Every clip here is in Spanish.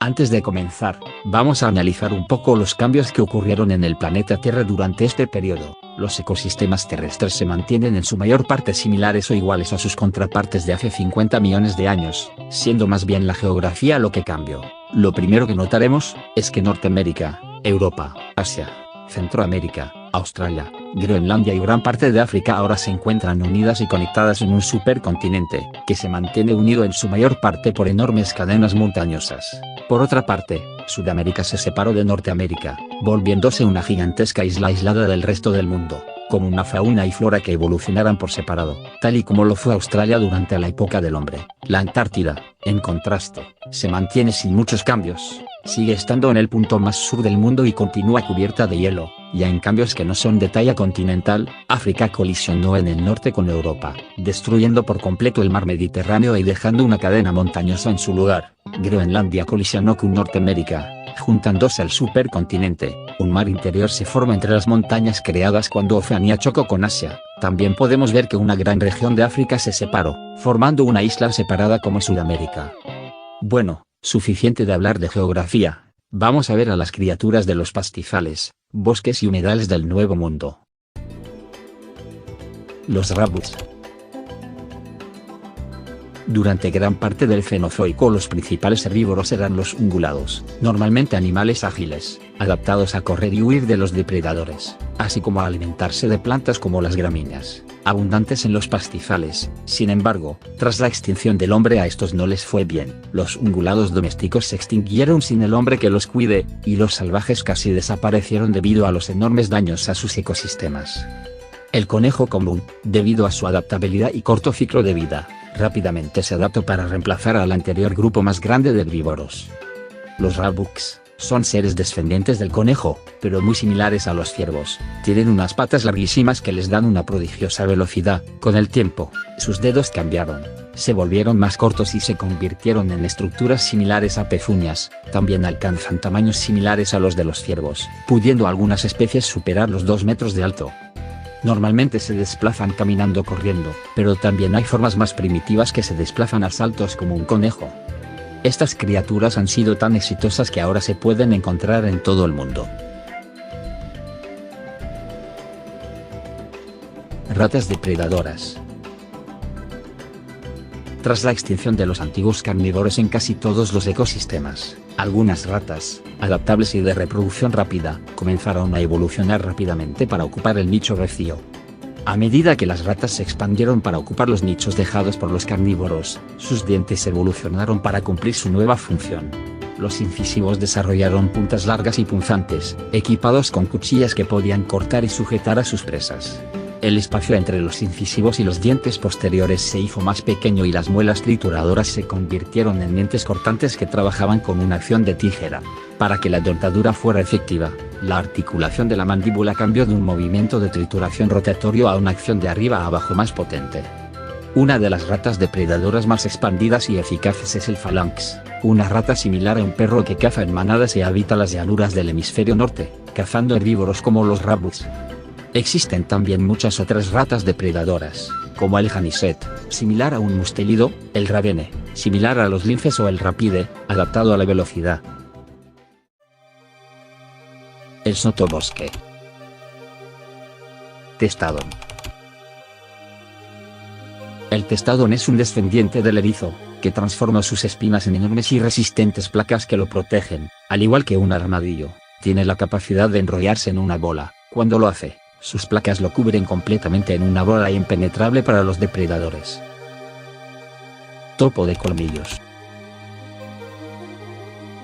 Antes de comenzar, vamos a analizar un poco los cambios que ocurrieron en el planeta Tierra durante este periodo. Los ecosistemas terrestres se mantienen en su mayor parte similares o iguales a sus contrapartes de hace 50 millones de años, siendo más bien la geografía lo que cambió. Lo primero que notaremos es que Norteamérica, Europa, Asia, Centroamérica, Australia, Groenlandia y gran parte de África ahora se encuentran unidas y conectadas en un supercontinente, que se mantiene unido en su mayor parte por enormes cadenas montañosas. Por otra parte, Sudamérica se separó de Norteamérica, volviéndose una gigantesca isla aislada del resto del mundo, con una fauna y flora que evolucionaran por separado, tal y como lo fue Australia durante la época del hombre. La Antártida, en contraste, se mantiene sin muchos cambios, sigue estando en el punto más sur del mundo y continúa cubierta de hielo. Ya en cambios que no son de talla continental, África colisionó en el norte con Europa, destruyendo por completo el mar Mediterráneo y dejando una cadena montañosa en su lugar. Groenlandia colisionó con Norteamérica, juntándose al supercontinente. Un mar interior se forma entre las montañas creadas cuando Oceanía chocó con Asia. También podemos ver que una gran región de África se separó, formando una isla separada como Sudamérica. Bueno, suficiente de hablar de geografía. Vamos a ver a las criaturas de los pastizales, bosques y humedales del Nuevo Mundo. Los rabbits. Durante gran parte del Cenozoico los principales herbívoros eran los ungulados, normalmente animales ágiles, adaptados a correr y huir de los depredadores, así como a alimentarse de plantas como las gramíneas, abundantes en los pastizales. Sin embargo, tras la extinción del hombre a estos no les fue bien. Los ungulados domésticos se extinguieron sin el hombre que los cuide, y los salvajes casi desaparecieron debido a los enormes daños a sus ecosistemas. El conejo común, debido a su adaptabilidad y corto ciclo de vida, rápidamente se adaptó para reemplazar al anterior grupo más grande de herbívoros. Los rabuks son seres descendientes del conejo, pero muy similares a los ciervos. Tienen unas patas larguísimas que les dan una prodigiosa velocidad. Con el tiempo, sus dedos cambiaron, se volvieron más cortos y se convirtieron en estructuras similares a pezuñas. También alcanzan tamaños similares a los de los ciervos, pudiendo algunas especies superar los 2 metros de alto. Normalmente se desplazan caminando o corriendo, pero también hay formas más primitivas que se desplazan a saltos como un conejo. Estas criaturas han sido tan exitosas que ahora se pueden encontrar en todo el mundo. Ratas depredadoras. Tras la extinción de los antiguos carnívoros en casi todos los ecosistemas, algunas ratas, adaptables y de reproducción rápida, comenzaron a evolucionar rápidamente para ocupar el nicho vacío. A medida que las ratas se expandieron para ocupar los nichos dejados por los carnívoros, sus dientes evolucionaron para cumplir su nueva función. Los incisivos desarrollaron puntas largas y punzantes, equipados con cuchillas que podían cortar y sujetar a sus presas. El espacio entre los incisivos y los dientes posteriores se hizo más pequeño y las muelas trituradoras se convirtieron en dientes cortantes que trabajaban con una acción de tijera. Para que la dentadura fuera efectiva, la articulación de la mandíbula cambió de un movimiento de trituración rotatorio a una acción de arriba a abajo más potente. Una de las ratas depredadoras más expandidas y eficaces es el falanx, una rata similar a un perro que caza en manadas y habita las llanuras del hemisferio norte, cazando herbívoros como los rabbits. Existen también muchas otras ratas depredadoras, como el janiset, similar a un mustélido, el ravene, similar a los linces o el rapide, adaptado a la velocidad. El sotobosque. Testadón. El testadón es un descendiente del erizo, que transforma sus espinas en enormes y resistentes placas que lo protegen. Al igual que un armadillo, tiene la capacidad de enrollarse en una bola. Cuando lo hace, sus placas lo cubren completamente en una bola impenetrable para los depredadores. Topo de colmillos.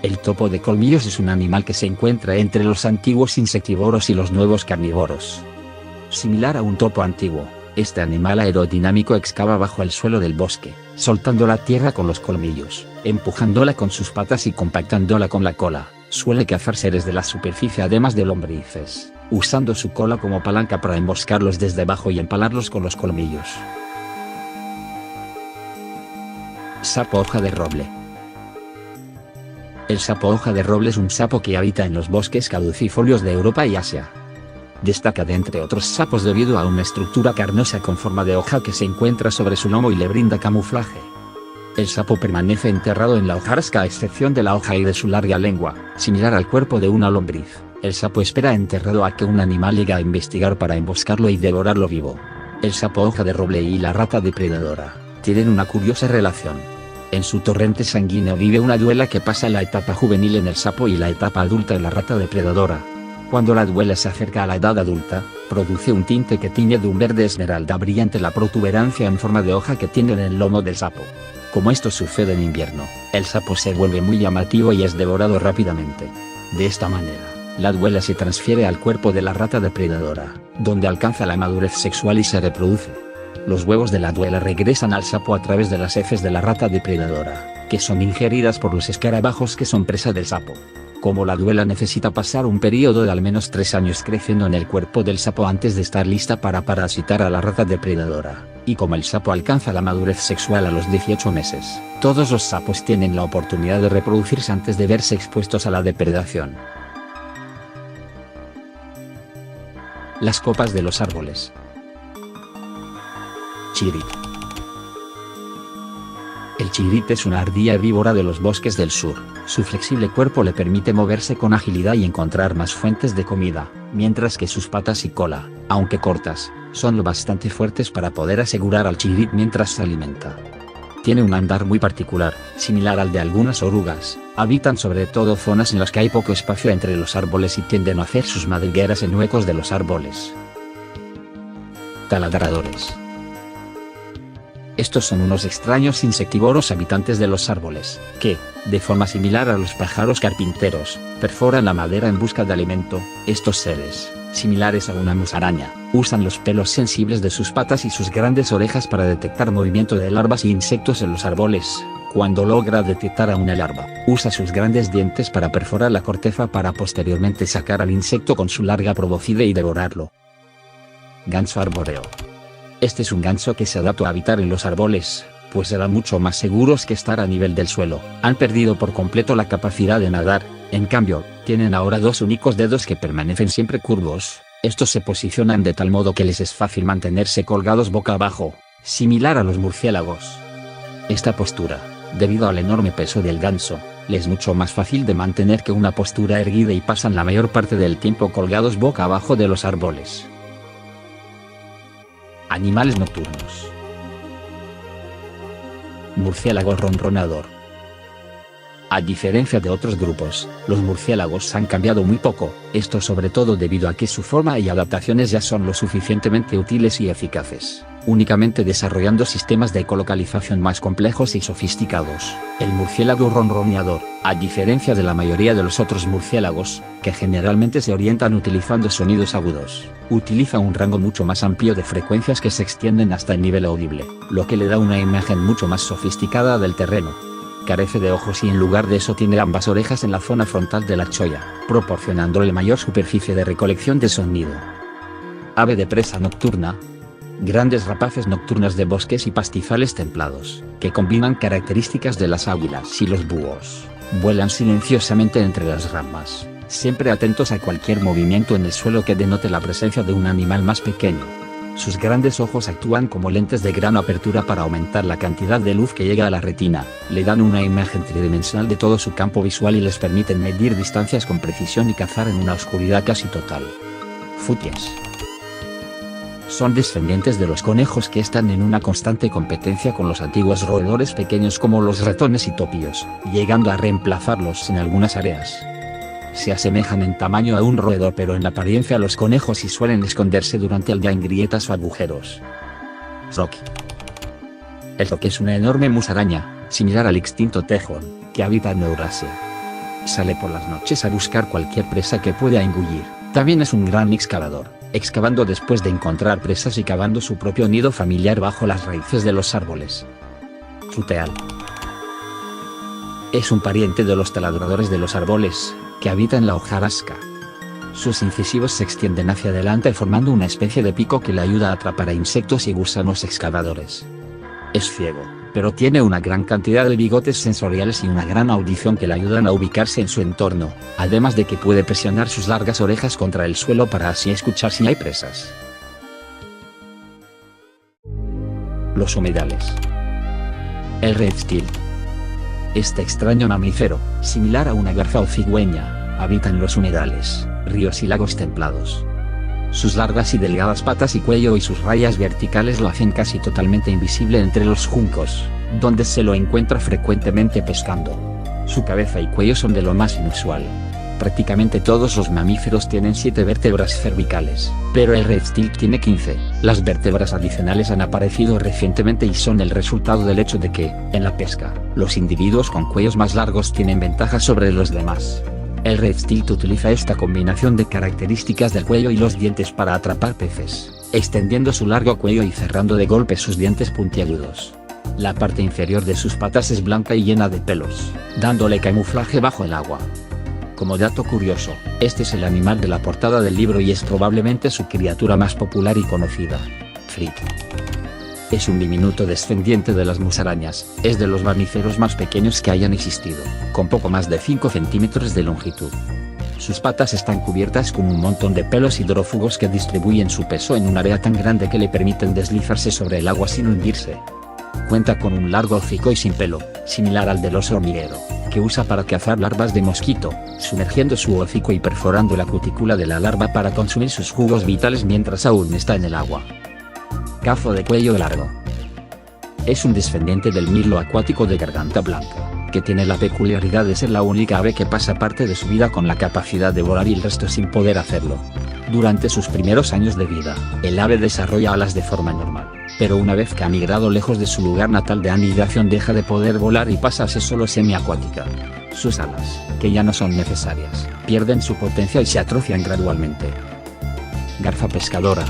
El topo de colmillos es un animal que se encuentra entre los antiguos insectívoros y los nuevos carnívoros. Similar a un topo antiguo, este animal aerodinámico excava bajo el suelo del bosque, soltando la tierra con los colmillos, empujándola con sus patas y compactándola con la cola. Suele cazar seres de la superficie además de lombrices, usando su cola como palanca para emboscarlos desde abajo y empalarlos con los colmillos. Sapo hoja de roble. El sapo hoja de roble es un sapo que habita en los bosques caducifolios de Europa y Asia. Destaca de entre otros sapos debido a una estructura carnosa con forma de hoja que se encuentra sobre su lomo y le brinda camuflaje. El sapo permanece enterrado en la hojarasca a excepción de la hoja y de su larga lengua, similar al cuerpo de una lombriz. El sapo espera enterrado a que un animal llegue a investigar para emboscarlo y devorarlo vivo. El sapo hoja de roble y la rata depredadora tienen una curiosa relación. En su torrente sanguíneo vive una duela que pasa la etapa juvenil en el sapo y la etapa adulta en la rata depredadora. Cuando la duela se acerca a la edad adulta, produce un tinte que tiñe de un verde esmeralda brillante la protuberancia en forma de hoja que tiene en el lomo del sapo. Como esto sucede en invierno, el sapo se vuelve muy llamativo y es devorado rápidamente. De esta manera, la duela se transfiere al cuerpo de la rata depredadora, donde alcanza la madurez sexual y se reproduce. Los huevos de la duela regresan al sapo a través de las heces de la rata depredadora, que son ingeridas por los escarabajos que son presa del sapo. Como la duela necesita pasar un periodo de al menos 3 años creciendo en el cuerpo del sapo antes de estar lista para parasitar a la rata depredadora, y como el sapo alcanza la madurez sexual a los 18 meses, todos los sapos tienen la oportunidad de reproducirse antes de verse expuestos a la depredación. Las copas de los árboles. Chirit. El chirit es una ardilla herbívora de los bosques del sur. Su flexible cuerpo le permite moverse con agilidad y encontrar más fuentes de comida, mientras que sus patas y cola, aunque cortas, son lo bastante fuertes para poder asegurar al chirit mientras se alimenta. Tiene un andar muy particular, similar al de algunas orugas. Habitan sobre todo zonas en las que hay poco espacio entre los árboles y tienden a hacer sus madrigueras en huecos de los árboles. Taladradores. Estos son unos extraños insectívoros habitantes de los árboles, que, de forma similar a los pájaros carpinteros, perforan la madera en busca de alimento. Estos seres, similares a una musaraña, usan los pelos sensibles de sus patas y sus grandes orejas para detectar movimiento de larvas y insectos en los árboles. Cuando logra detectar a una larva, usa sus grandes dientes para perforar la corteza para posteriormente sacar al insecto con su larga probóscide y devorarlo. Ganso arbóreo. Este es un ganso que se adapta a habitar en los árboles, pues serán mucho más seguros que estar a nivel del suelo. Han perdido por completo la capacidad de nadar, en cambio, tienen ahora 2 únicos dedos que permanecen siempre curvos. Estos se posicionan de tal modo que les es fácil mantenerse colgados boca abajo, similar a los murciélagos. Esta postura, debido al enorme peso del ganso, les es mucho más fácil de mantener que una postura erguida y pasan la mayor parte del tiempo colgados boca abajo de los árboles. Animales nocturnos. Murciélago ronronador. A diferencia de otros grupos, los murciélagos han cambiado muy poco, esto sobre todo debido a que su forma y adaptaciones ya son lo suficientemente útiles y eficaces, únicamente desarrollando sistemas de ecolocalización más complejos y sofisticados. El murciélago ronroneador, a diferencia de la mayoría de los otros murciélagos, que generalmente se orientan utilizando sonidos agudos, utiliza un rango mucho más amplio de frecuencias que se extienden hasta el nivel audible, lo que le da una imagen mucho más sofisticada del terreno. Carece de ojos y en lugar de eso tiene ambas orejas en la zona frontal de la cholla, proporcionándole mayor superficie de recolección de sonido. Ave de presa nocturna. Grandes rapaces nocturnas de bosques y pastizales templados, que combinan características de las águilas y los búhos, vuelan silenciosamente entre las ramas, siempre atentos a cualquier movimiento en el suelo que denote la presencia de un animal más pequeño. Sus grandes ojos actúan como lentes de gran apertura para aumentar la cantidad de luz que llega a la retina, le dan una imagen tridimensional de todo su campo visual y les permiten medir distancias con precisión y cazar en una oscuridad casi total. Futias. Son descendientes de los conejos que están en una constante competencia con los antiguos roedores pequeños como los ratones y topios, llegando a reemplazarlos en algunas áreas. Se asemejan en tamaño a un roedor pero en apariencia a los conejos y suelen esconderse durante el día en grietas o agujeros. Rocky. El rocky es una enorme musaraña, similar al extinto tejón, que habita en Eurasia. Sale por las noches a buscar cualquier presa que pueda engullir. También es un gran excavador, excavando después de encontrar presas y cavando su propio nido familiar bajo las raíces de los árboles. Fruteal. Es un pariente de los taladradores de los árboles, que habita en la hojarasca. Sus incisivos se extienden hacia adelante formando una especie de pico que le ayuda a atrapar a insectos y gusanos excavadores. Es ciego, pero tiene una gran cantidad de bigotes sensoriales y una gran audición que le ayudan a ubicarse en su entorno, además de que puede presionar sus largas orejas contra el suelo para así escuchar si hay presas. Los humedales. El redstill. Este extraño mamífero, similar a una garza o cigüeña, habita en los humedales, ríos y lagos templados. Sus largas y delgadas patas y cuello y sus rayas verticales lo hacen casi totalmente invisible entre los juncos, donde se lo encuentra frecuentemente pescando. Su cabeza y cuello son de lo más inusual. Prácticamente todos los mamíferos tienen 7 vértebras cervicales, pero el redstill tiene 15. Las vértebras adicionales han aparecido recientemente y son el resultado del hecho de que, en la pesca, los individuos con cuellos más largos tienen ventaja sobre los demás. El redstill utiliza esta combinación de características del cuello y los dientes para atrapar peces, extendiendo su largo cuello y cerrando de golpe sus dientes puntiagudos. La parte inferior de sus patas es blanca y llena de pelos, dándole camuflaje bajo el agua. Como dato curioso, este es el animal de la portada del libro y es probablemente su criatura más popular y conocida. Frit. Es un diminuto descendiente de las musarañas, es de los mamíferos más pequeños que hayan existido, con poco más de 5 centímetros de longitud. Sus patas están cubiertas con un montón de pelos hidrófugos que distribuyen su peso en un área tan grande que le permiten deslizarse sobre el agua sin hundirse. Cuenta con un largo hocico y sin pelo, similar al del oso hormiguero, que usa para cazar larvas de mosquito, sumergiendo su hocico y perforando la cutícula de la larva para consumir sus jugos vitales mientras aún está en el agua. Cazo de cuello largo. Es un descendiente del mirlo acuático de garganta blanca, que tiene la peculiaridad de ser la única ave que pasa parte de su vida con la capacidad de volar y el resto sin poder hacerlo. Durante sus primeros años de vida, el ave desarrolla alas de forma normal, pero una vez que ha migrado lejos de su lugar natal de anidación deja de poder volar y pasa a ser solo semiacuática. Sus alas, que ya no son necesarias, pierden su potencia y se atrofian gradualmente. Garza pescadora.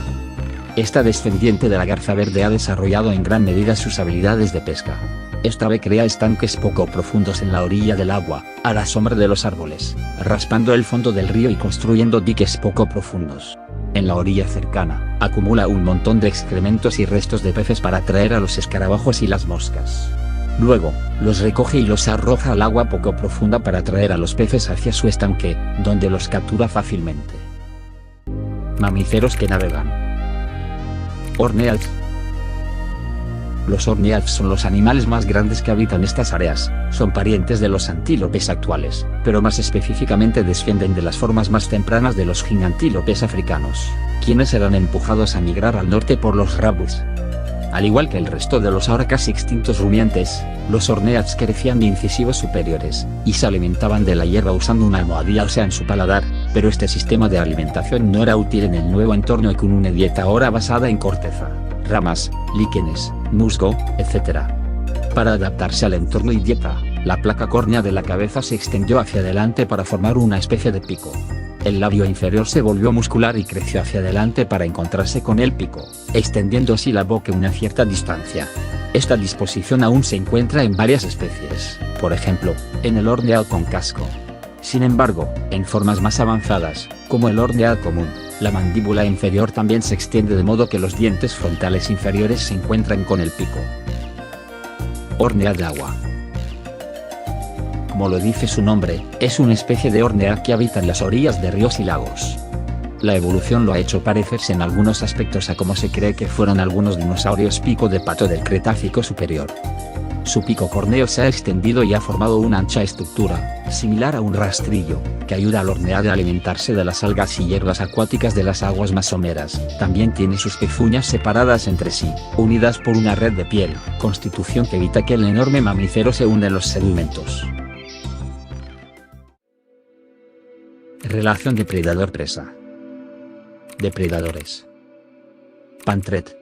Esta descendiente de la garza verde ha desarrollado en gran medida sus habilidades de pesca. Esta ave crea estanques poco profundos en la orilla del agua, a la sombra de los árboles, raspando el fondo del río y construyendo diques poco profundos. En la orilla cercana, acumula un montón de excrementos y restos de peces para atraer a los escarabajos y las moscas. Luego, los recoge y los arroja al agua poco profunda para atraer a los peces hacia su estanque, donde los captura fácilmente. Mamíferos que navegan. Horneads. Los horneads son los animales más grandes que habitan estas áreas, son parientes de los antílopes actuales, pero más específicamente descienden de las formas más tempranas de los gigantílopes africanos, quienes eran empujados a migrar al norte por los rabus. Al igual que el resto de los ahora casi extintos rumiantes, los horneads carecían de incisivos superiores, y se alimentaban de la hierba usando una almohadilla ósea en su paladar, pero este sistema de alimentación no era útil en el nuevo entorno y con una dieta ahora basada en corteza, ramas, líquenes, musgo, etc. Para adaptarse al entorno y dieta, la placa córnea de la cabeza se extendió hacia adelante para formar una especie de pico. El labio inferior se volvió muscular y creció hacia adelante para encontrarse con el pico, extendiendo así la boca una cierta distancia. Esta disposición aún se encuentra en varias especies, por ejemplo, en el horneado con casco. Sin embargo, en formas más avanzadas, como el horneado común, la mandíbula inferior también se extiende de modo que los dientes frontales inferiores se encuentran con el pico. Horneado de agua. Como lo dice su nombre, es una especie de hornead que habita en las orillas de ríos y lagos. La evolución lo ha hecho parecerse en algunos aspectos a como se cree que fueron algunos dinosaurios pico de pato del Cretácico superior. Su pico córneo se ha extendido y ha formado una ancha estructura, similar a un rastrillo, que ayuda al hornead a alimentarse de las algas y hierbas acuáticas de las aguas más someras. También tiene sus pezuñas separadas entre sí, unidas por una red de piel, constitución que evita que el enorme mamífero se hunda en los sedimentos. Relación depredador-presa. Depredadores. Pantret.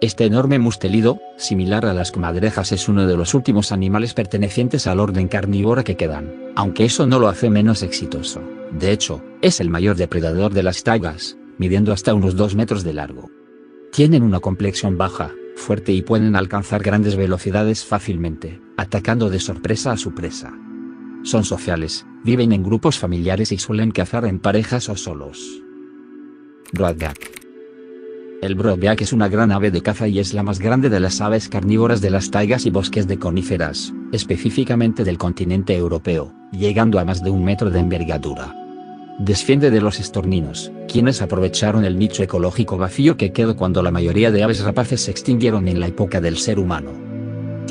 Este enorme mustélido, similar a las comadrejas, es uno de los últimos animales pertenecientes al orden carnívoro que quedan, aunque eso no lo hace menos exitoso. De hecho, es el mayor depredador de las taigas, midiendo hasta unos 2 metros de largo. Tienen una complexión baja, fuerte y pueden alcanzar grandes velocidades fácilmente, atacando de sorpresa a su presa. Son sociales, viven en grupos familiares y suelen cazar en parejas o solos. Broadback. El broadback es una gran ave de caza y es la más grande de las aves carnívoras de las taigas y bosques de coníferas, específicamente del continente europeo, llegando a más de 1 metro de envergadura. Desciende de los estorninos, quienes aprovecharon el nicho ecológico vacío que quedó cuando la mayoría de aves rapaces se extinguieron en la época del ser humano.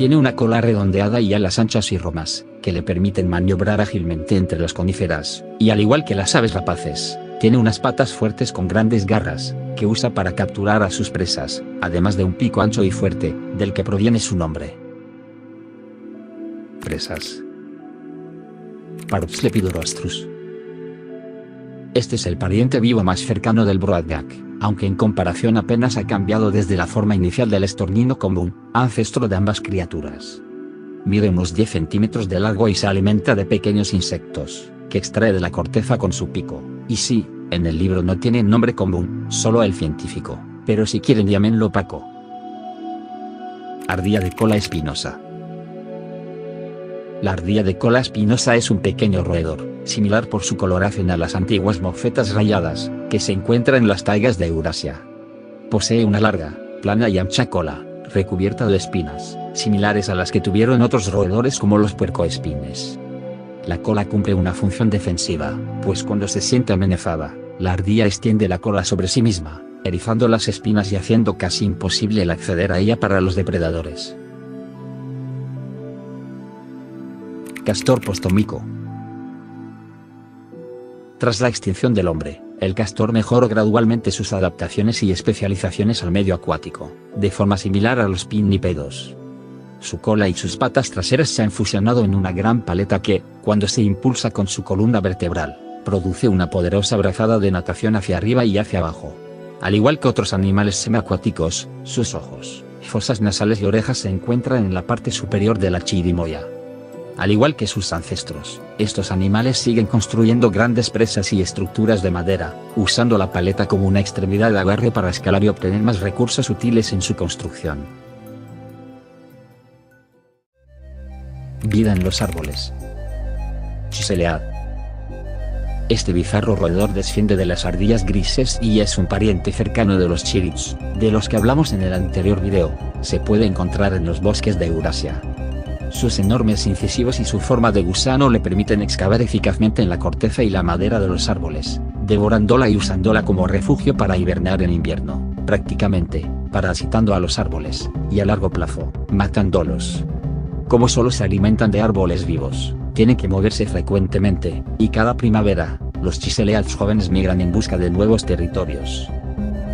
Tiene una cola redondeada y alas anchas y romas, que le permiten maniobrar ágilmente entre las coníferas, y al igual que las aves rapaces, tiene unas patas fuertes con grandes garras, que usa para capturar a sus presas, además de un pico ancho y fuerte, del que proviene su nombre. Presas. Parps lepidorostrus. Este es el pariente vivo más cercano del broadback, aunque en comparación apenas ha cambiado desde la forma inicial del estornino común, ancestro de ambas criaturas. Mide unos 10 centímetros de largo y se alimenta de pequeños insectos, que extrae de la corteza con su pico, y sí, en el libro no tiene nombre común, solo el científico, pero si quieren llámenlo opaco. Ardilla de cola espinosa. La ardilla de cola espinosa es un pequeño roedor, similar por su coloración a las antiguas mofetas rayadas, que se encuentra en las taigas de Eurasia. Posee una larga, plana y ancha cola, recubierta de espinas, similares a las que tuvieron otros roedores como los puercoespines. La cola cumple una función defensiva, pues cuando se siente amenazada, la ardilla extiende la cola sobre sí misma, erizando las espinas y haciendo casi imposible el acceder a ella para los depredadores. Castor postómico. Tras la extinción del hombre, el castor mejoró gradualmente sus adaptaciones y especializaciones al medio acuático, de forma similar a los pinnípedos. Su cola y sus patas traseras se han fusionado en una gran paleta que, cuando se impulsa con su columna vertebral, produce una poderosa brazada de natación hacia arriba y hacia abajo. Al igual que otros animales semiacuáticos, sus ojos, fosas nasales y orejas se encuentran en la parte superior de la chirimoya. Al igual que sus ancestros, estos animales siguen construyendo grandes presas y estructuras de madera, usando la paleta como una extremidad de agarre para escalar y obtener más recursos útiles en su construcción. Vida en los árboles. Chiselead. Este bizarro roedor desciende de las ardillas grises y es un pariente cercano de los chirids, de los que hablamos en el anterior video. Se puede encontrar en los bosques de Eurasia. Sus enormes incisivos y su forma de gusano le permiten excavar eficazmente en la corteza y la madera de los árboles, devorándola y usándola como refugio para hibernar en invierno, prácticamente, parasitando a los árboles, y a largo plazo, matándolos. Como solo se alimentan de árboles vivos, tienen que moverse frecuentemente, y cada primavera, los chiseleads jóvenes migran en busca de nuevos territorios.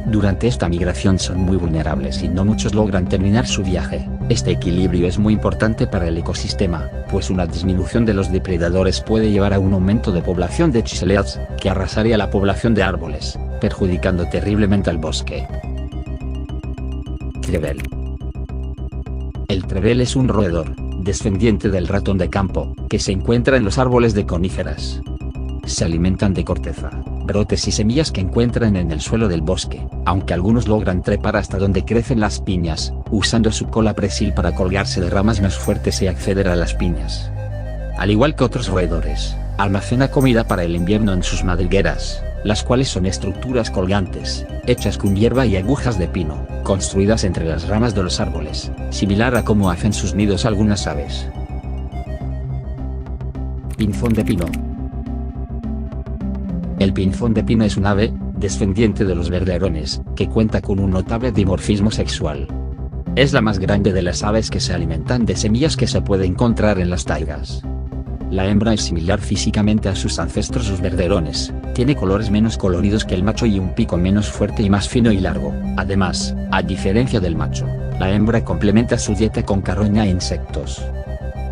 Durante esta migración son muy vulnerables y no muchos logran terminar su viaje. Este equilibrio es muy importante para el ecosistema, pues una disminución de los depredadores puede llevar a un aumento de población de chiseleads, que arrasaría la población de árboles, perjudicando terriblemente al bosque. Trebel. El trebel es un roedor, descendiente del ratón de campo, que se encuentra en los árboles de coníferas. Se alimentan de corteza, brotes y semillas que encuentran en el suelo del bosque, aunque algunos logran trepar hasta donde crecen las piñas, usando su cola prensil para colgarse de ramas más fuertes y acceder a las piñas. Al igual que otros roedores, almacena comida para el invierno en sus madrigueras, las cuales son estructuras colgantes, hechas con hierba y agujas de pino, construidas entre las ramas de los árboles, similar a cómo hacen sus nidos algunas aves. Pinzón de pino. El pinzón de pino es un ave, descendiente de los verderones, que cuenta con un notable dimorfismo sexual. Es la más grande de las aves que se alimentan de semillas que se puede encontrar en las taigas. La hembra es similar físicamente a sus ancestros los verderones, tiene colores menos coloridos que el macho y un pico menos fuerte y más fino y largo. Además, a diferencia del macho, la hembra complementa su dieta con carroña e insectos.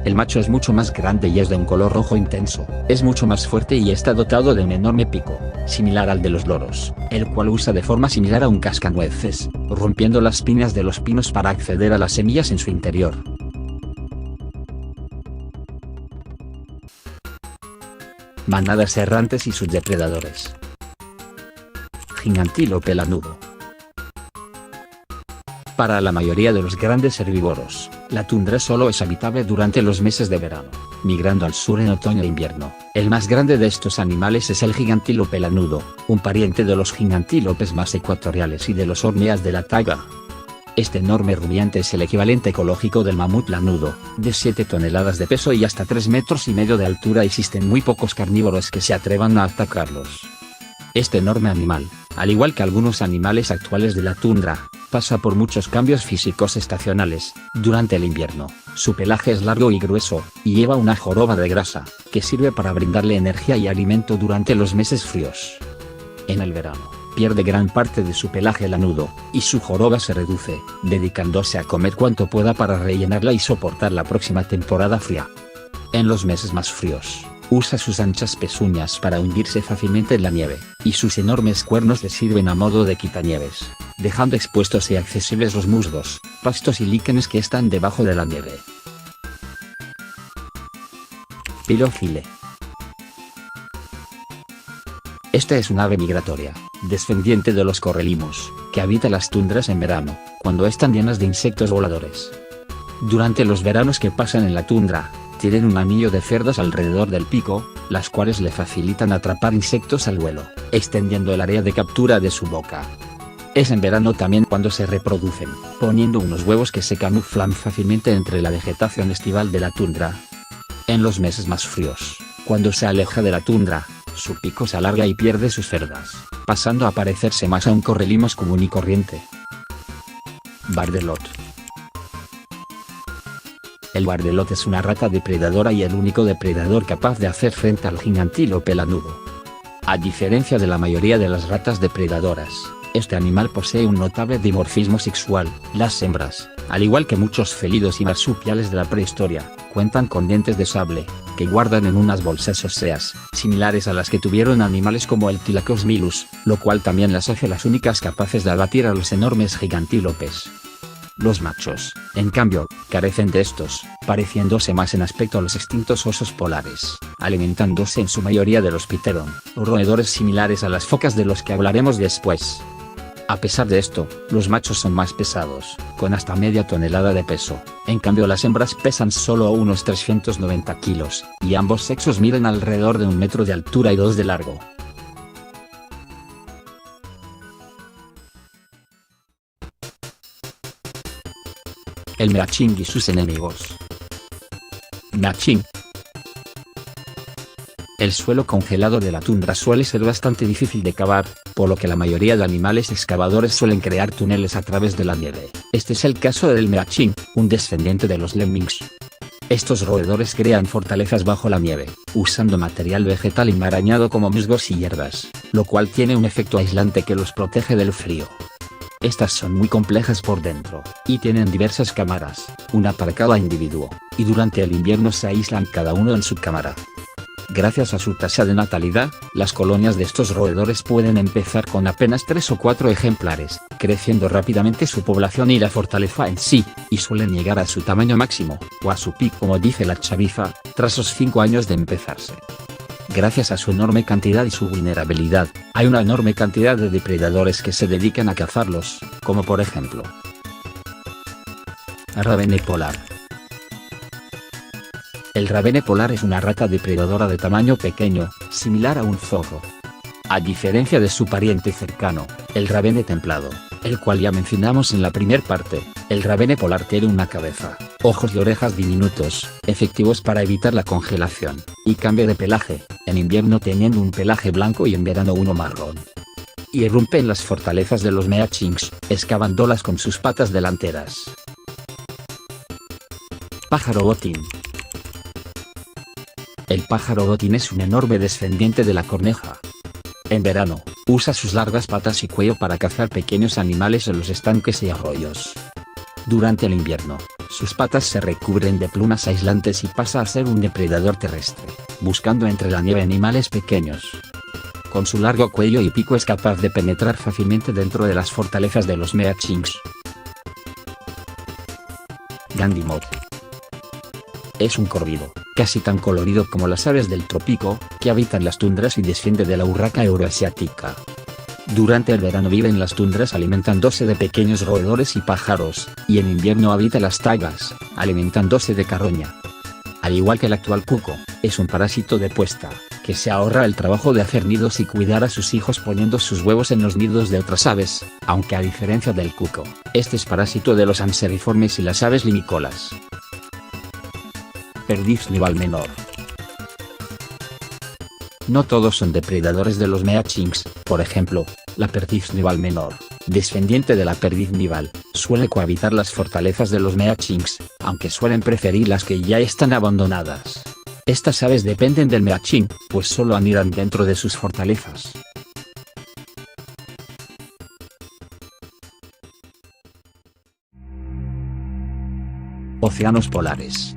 El macho es mucho más grande y es de un color rojo intenso, es mucho más fuerte y está dotado de un enorme pico, similar al de los loros, el cual usa de forma similar a un cascanueces, rompiendo las piñas de los pinos para acceder a las semillas en su interior. Manadas errantes y sus depredadores. Gigantílope lanudo. Para la mayoría de los grandes herbívoros, la tundra solo es habitable durante los meses de verano, migrando al sur en otoño e invierno. El más grande de estos animales es el gigantílope lanudo, un pariente de los gigantílopes más ecuatoriales y de los horneas de la taiga. Este enorme rumiante es el equivalente ecológico del mamut lanudo, de 7 toneladas de peso y hasta 3,5 metros de altura. Existen muy pocos carnívoros que se atrevan a atacarlos. Este enorme animal, al igual que algunos animales actuales de la tundra, pasa por muchos cambios físicos estacionales. Durante el invierno, su pelaje es largo y grueso, y lleva una joroba de grasa, que sirve para brindarle energía y alimento durante los meses fríos. En el verano, pierde gran parte de su pelaje lanudo, y su joroba se reduce, dedicándose a comer cuanto pueda para rellenarla y soportar la próxima temporada fría. En los meses más fríos, usa sus anchas pezuñas para hundirse fácilmente en la nieve, y sus enormes cuernos le sirven a modo de quitanieves, dejando expuestos y accesibles los musgos, pastos y líquenes que están debajo de la nieve. Pilofile. Esta es un ave migratoria, descendiente de los correlimos, que habita las tundras en verano, cuando están llenas de insectos voladores. Durante los veranos que pasan en la tundra, tienen un anillo de cerdas alrededor del pico, las cuales le facilitan atrapar insectos al vuelo, extendiendo el área de captura de su boca. Es en verano también cuando se reproducen, poniendo unos huevos que se camuflan fácilmente entre la vegetación estival de la tundra. En los meses más fríos, cuando se aleja de la tundra, su pico se alarga y pierde sus cerdas, pasando a parecerse más a un correlimos común y corriente. Bardelot. El bardelot es una rata depredadora y el único depredador capaz de hacer frente al gigantílope lanudo. A diferencia de la mayoría de las ratas depredadoras, este animal posee un notable dimorfismo sexual. Las hembras, al igual que muchos felinos y marsupiales de la prehistoria, cuentan con dientes de sable, que guardan en unas bolsas óseas, similares a las que tuvieron animales como el Thylacophilus, lo cual también las hace las únicas capaces de abatir a los enormes gigantílopes. Los machos, en cambio, carecen de estos, pareciéndose más en aspecto a los extintos osos polares, alimentándose en su mayoría de los pteron, o roedores similares a las focas de los que hablaremos después. A pesar de esto, los machos son más pesados, con hasta media tonelada de peso, en cambio las hembras pesan solo unos 390 kilos, y ambos sexos miden alrededor de 1 metro de altura y 2 de largo. El meaching y sus enemigos. Meaching. El suelo congelado de la tundra suele ser bastante difícil de cavar, por lo que la mayoría de animales excavadores suelen crear túneles a través de la nieve. Este es el caso del meaching, un descendiente de los lemmings. Estos roedores crean fortalezas bajo la nieve, usando material vegetal enmarañado como musgos y hierbas, lo cual tiene un efecto aislante que los protege del frío. Estas son muy complejas por dentro, y tienen diversas cámaras, una para cada individuo, y durante el invierno se aíslan cada uno en su cámara. Gracias a su tasa de natalidad, las colonias de estos roedores pueden empezar con apenas 3 o 4 ejemplares, creciendo rápidamente su población y la fortaleza en sí, y suelen llegar a su tamaño máximo, o a su pico como dice la chaviza, tras los 5 años de empezarse. Gracias a su enorme cantidad y su vulnerabilidad, hay una enorme cantidad de depredadores que se dedican a cazarlos, como por ejemplo Ravene polar. El ravene polar es una rata depredadora de tamaño pequeño, similar a un zorro. A diferencia de su pariente cercano, el ravene templado, el cual ya mencionamos en la primer parte, el ravene polar tiene una cabeza, ojos y orejas diminutos, efectivos para evitar la congelación, y cambia de pelaje, en invierno teniendo un pelaje blanco y en verano uno marrón. Y irrumpe en las fortalezas de los meachings, excavándolas con sus patas delanteras. Pájaro botín. El pájaro botín es un enorme descendiente de la corneja. En verano, usa sus largas patas y cuello para cazar pequeños animales en los estanques y arroyos. Durante el invierno, sus patas se recubren de plumas aislantes y pasa a ser un depredador terrestre, buscando entre la nieve animales pequeños. Con su largo cuello y pico es capaz de penetrar fácilmente dentro de las fortalezas de los meachings. Gandimoth. Es un córvido, casi tan colorido como las aves del trópico, que habitan las tundras y desciende de la urraca euroasiática. Durante el verano vive en las tundras alimentándose de pequeños roedores y pájaros, y en invierno habita las taigas, alimentándose de carroña. Al igual que el actual cuco, es un parásito de puesta, que se ahorra el trabajo de hacer nidos y cuidar a sus hijos poniendo sus huevos en los nidos de otras aves, aunque a diferencia del cuco, este es parásito de los anseriformes y las aves limícolas. Perdiz nival menor. No todos son depredadores de los meachings, por ejemplo, la perdiz nival menor, Descendiente de la perdiz nival, suele cohabitar las fortalezas de los Meachings, aunque suelen preferir las que ya están abandonadas. Estas aves dependen del Meaching, pues solo anidan dentro de sus fortalezas. Océanos polares.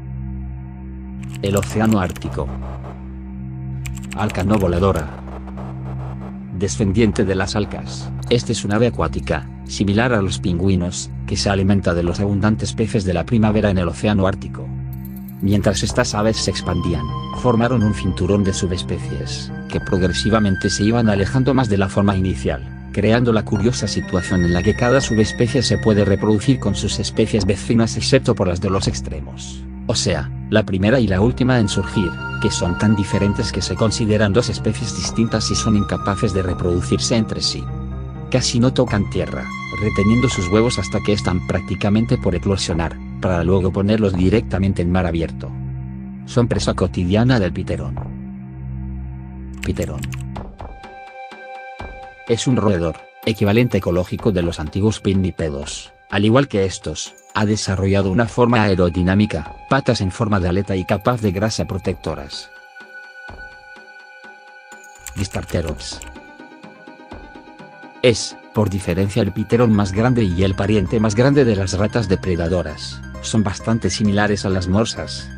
El océano Ártico. Alca no voladora. Descendiente de las alcas, este es un ave acuática, similar a los pingüinos, que se alimenta de los abundantes peces de la primavera en el océano Ártico. Mientras estas aves se expandían, formaron un cinturón de subespecies, que progresivamente se iban alejando más de la forma inicial, creando la curiosa situación en la que cada subespecie se puede reproducir con sus especies vecinas excepto por las de los extremos, o sea, la primera y la última en surgir, que son tan diferentes que se consideran dos especies distintas y son incapaces de reproducirse entre sí. Casi no tocan tierra, reteniendo sus huevos hasta que están prácticamente por eclosionar, para luego ponerlos directamente en mar abierto. Son presa cotidiana del piterón. Piterón es un roedor, equivalente ecológico de los antiguos pinnípedos. Al igual que estos, ha desarrollado una forma aerodinámica, patas en forma de aleta y capas de grasa protectoras. Distarterops. Es, por diferencia, el piterón más grande y el pariente más grande de las ratas depredadoras. Son bastante similares a las morsas.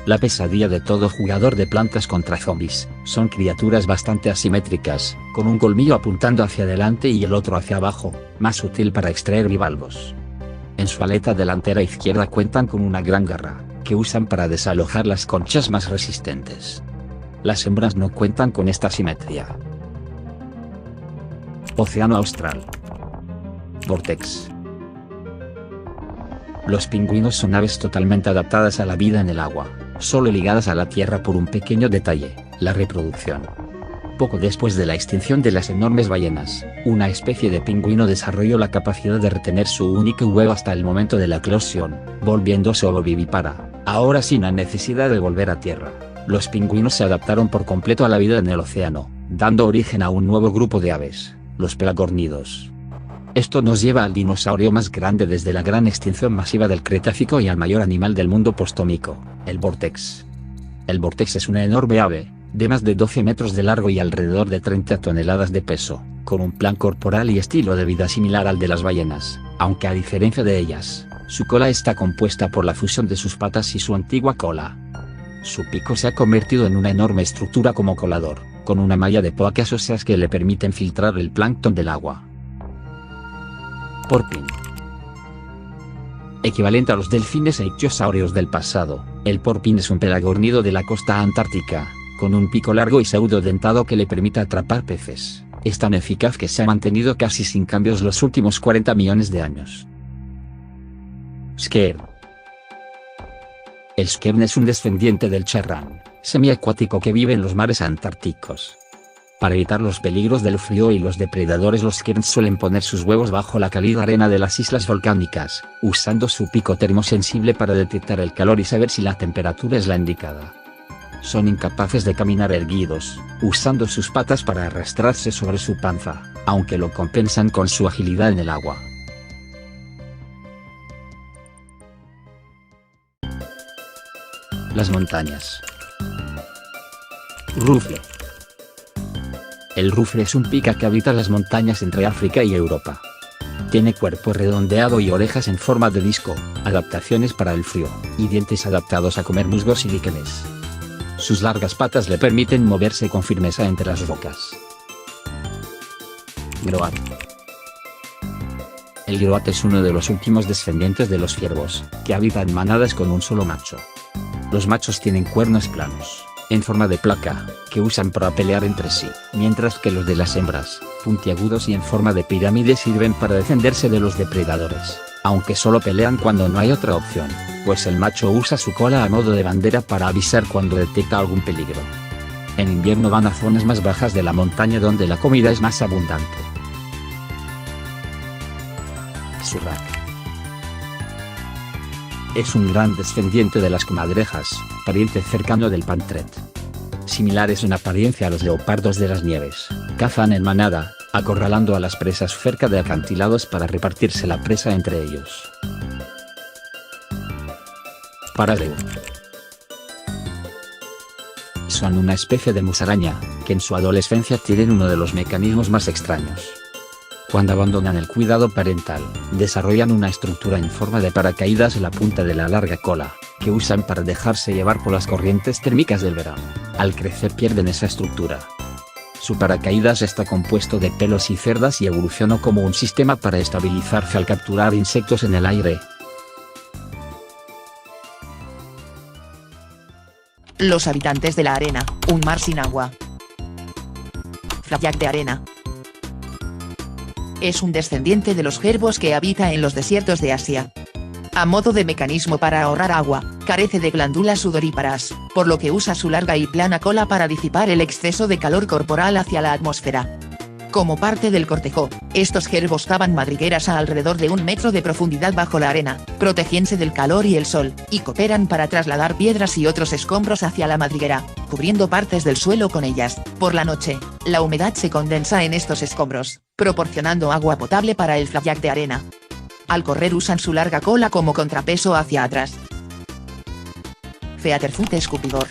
La pesadilla de todo jugador de plantas contra zombies, son criaturas bastante asimétricas, con un colmillo apuntando hacia adelante y el otro hacia abajo, más útil para extraer bivalvos. En su aleta delantera izquierda cuentan con una gran garra, que usan para desalojar las conchas más resistentes. Las hembras no cuentan con esta simetría. Océano Austral. Vortex. Los pingüinos son aves totalmente adaptadas a la vida en el agua, solo ligadas a la tierra por un pequeño detalle, la reproducción. Poco después de la extinción de las enormes ballenas, una especie de pingüino desarrolló la capacidad de retener su único huevo hasta el momento de la eclosión, volviéndose ovovivípara, ahora sin la necesidad de volver a tierra. Los pingüinos se adaptaron por completo a la vida en el océano, dando origen a un nuevo grupo de aves, los pelagórnidos. Esto nos lleva al dinosaurio más grande desde la gran extinción masiva del Cretácico y al mayor animal del mundo postómico, el Vortex. El Vortex es una enorme ave, de más de 12 metros de largo y alrededor de 30 toneladas de peso, con un plan corporal y estilo de vida similar al de las ballenas, aunque a diferencia de ellas, su cola está compuesta por la fusión de sus patas y su antigua cola. Su pico se ha convertido en una enorme estructura como colador, con una malla de placas óseas que le permiten filtrar el plancton del agua. Porpin. Equivalente a los delfines e ichthyosaurios del pasado, el porpin es un pelagórnido de la costa antártica, con un pico largo y pseudo-dentado que le permite atrapar peces. Es tan eficaz que se ha mantenido casi sin cambios los últimos 40 millones de años. Skern. El skern es un descendiente del charrán, semiacuático que vive en los mares antárticos. Para evitar los peligros del frío y los depredadores, los skerns suelen poner sus huevos bajo la cálida arena de las islas volcánicas, usando su pico termosensible para detectar el calor y saber si la temperatura es la indicada. Son incapaces de caminar erguidos, usando sus patas para arrastrarse sobre su panza, aunque lo compensan con su agilidad en el agua. Las montañas. Rufle. El rufle es un pica que habita las montañas entre África y Europa. Tiene cuerpo redondeado y orejas en forma de disco, adaptaciones para el frío, y dientes adaptados a comer musgos y líquenes. Sus largas patas le permiten moverse con firmeza entre las rocas. Groat. El groat es uno de los últimos descendientes de los ciervos, que habitan manadas con un solo macho. Los machos tienen cuernos planos, en forma de placa, que usan para pelear entre sí, mientras que los de las hembras, puntiagudos y en forma de pirámide, sirven para defenderse de los depredadores, aunque solo pelean cuando no hay otra opción, pues el macho usa su cola a modo de bandera para avisar cuando detecta algún peligro. En invierno van a zonas más bajas de la montaña donde la comida es más abundante. Surrak. Es un gran descendiente de las comadrejas, pariente cercano del pantret. Similares en apariencia a los leopardos de las nieves, cazan en manada, acorralando a las presas cerca de acantilados para repartirse la presa entre ellos. Paradero. Son una especie de musaraña, que en su adolescencia tienen uno de los mecanismos más extraños. Cuando abandonan el cuidado parental, desarrollan una estructura en forma de paracaídas en la punta de la larga cola, que usan para dejarse llevar por las corrientes térmicas del verano. Al crecer pierden esa estructura. Su paracaídas está compuesto de pelos y cerdas y evolucionó como un sistema para estabilizarse al capturar insectos en el aire. Los habitantes de la arena, un mar sin agua. Flapjack de arena. Es un descendiente de los jerbos que habita en los desiertos de Asia. A modo de mecanismo para ahorrar agua, carece de glándulas sudoríparas, por lo que usa su larga y plana cola para disipar el exceso de calor corporal hacia la atmósfera. Como parte del cortejo, estos jerbos cavan madrigueras a alrededor de 1 metro de profundidad bajo la arena, protegiéndose del calor y el sol, y cooperan para trasladar piedras y otros escombros hacia la madriguera, cubriendo partes del suelo con ellas. Por la noche, la humedad se condensa en estos escombros, proporcionando agua potable para el flapjack de arena. Al correr usan su larga cola como contrapeso hacia atrás. Featherfoot escupidor.